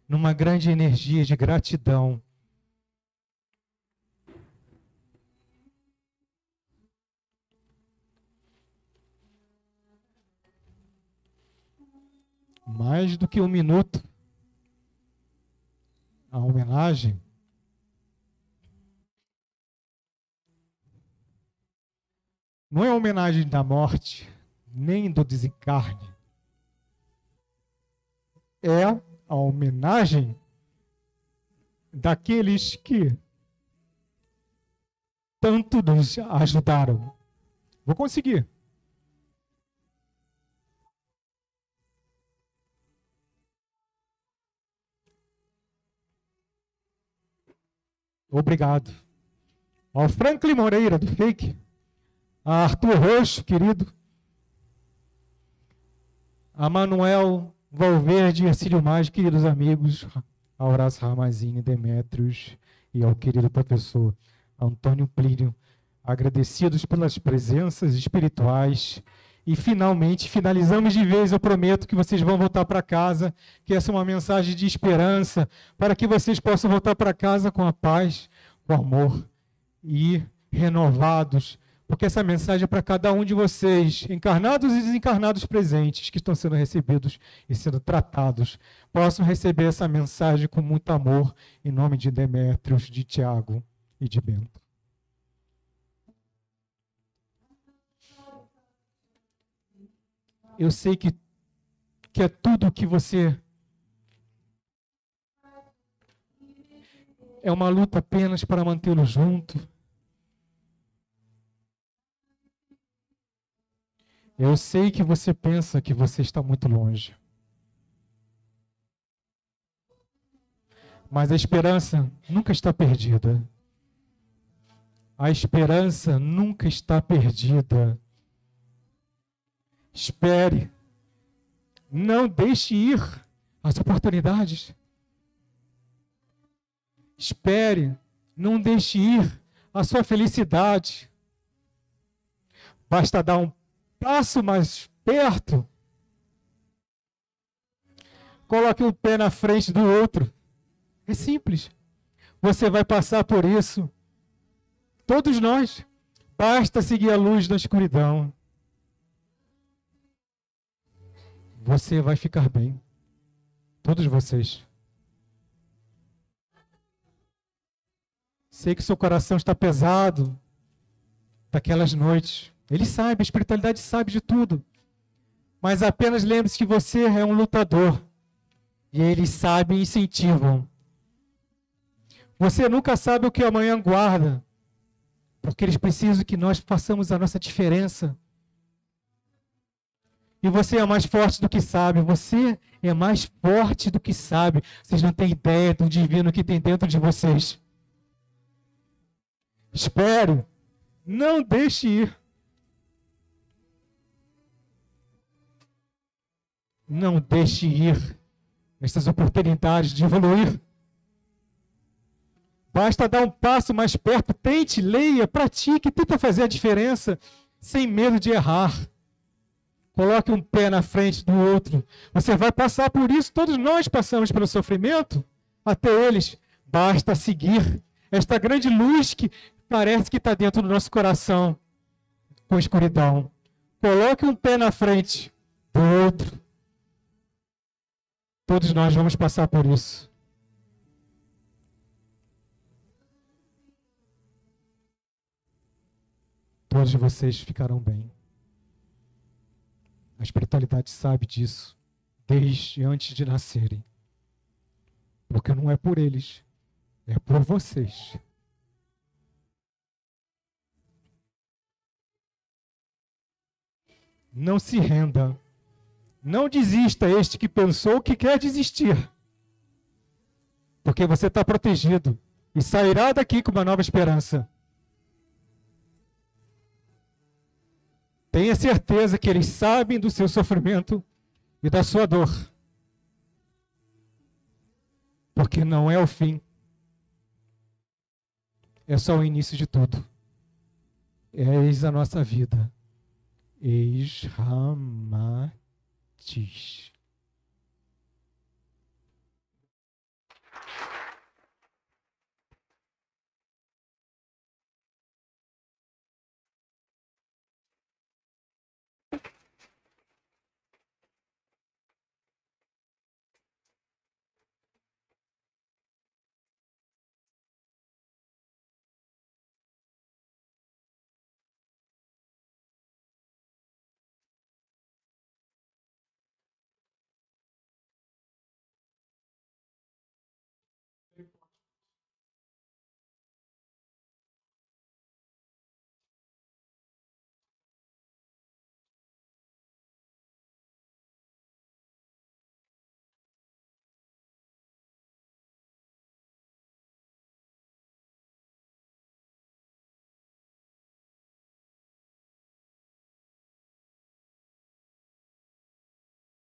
numa grande energia de gratidão. Mais do que um minuto, a homenagem não é a homenagem da morte, nem do desencarne. É a homenagem daqueles que tanto nos ajudaram. Vou conseguir. obrigado. Ao Franklin Moreira, do Fake, a Arthur Roxo, querido, a Manuel Valverde e Ercílio Mais, queridos amigos, a Horácio Ramazini, Demétrios e ao querido professor Antônio Plínio, agradecidos pelas presenças espirituais. E finalmente, finalizamos de vez, eu prometo que vocês vão voltar para casa, que essa é uma mensagem de esperança, para que vocês possam voltar para casa com a paz, com o amor e renovados, porque essa mensagem é para cada um de vocês, encarnados e desencarnados presentes, que estão sendo recebidos e sendo tratados, possam receber essa mensagem com muito amor, em nome de Demétrios, de Tiago e de Bento. Eu sei que é tudo que você... É uma luta apenas para mantê-lo junto. Eu sei que você pensa que você está muito longe. Mas a esperança nunca está perdida. A esperança nunca está perdida. Espere. Não deixe ir as oportunidades. Espere. Não deixe ir a sua felicidade. Basta dar um passo mais perto. Coloque um pé na frente do outro. É simples. Você vai passar por isso. Todos nós. Basta seguir a luz da escuridão. Você vai ficar bem. Todos vocês. Sei que seu coração está pesado daquelas noites. Ele sabe, a espiritualidade sabe de tudo. Mas apenas lembre-se que você é um lutador. E eles sabem e incentivam. Você nunca sabe o que amanhã guarda. Porque eles precisam que nós façamos a nossa diferença. E você é mais forte do que sabe. Você é mais forte do que sabe. Vocês não têm ideia do divino que tem dentro de vocês. Espere. Não deixe ir. Não deixe ir essas oportunidades de evoluir. Basta dar um passo mais perto. Tente, leia, pratique, tenta fazer a diferença sem medo de errar. Coloque um pé na frente do outro. Você vai passar por isso. Todos nós passamos pelo sofrimento. Até eles. Basta seguir esta grande luz que parece que está dentro do nosso coração com escuridão. Coloque um pé na frente do outro. Todos nós vamos passar por isso. Todos vocês ficarão bem. A espiritualidade sabe disso desde antes de nascerem. Porque não é por eles, é por vocês. Não se renda. Não desista este que pensou que quer desistir. Porque você está protegido e sairá daqui com uma nova esperança. Tenha certeza que eles sabem do seu sofrimento e da sua dor. Porque não é o fim. É só o início de tudo. Eis a nossa vida. Eis Ramatiz.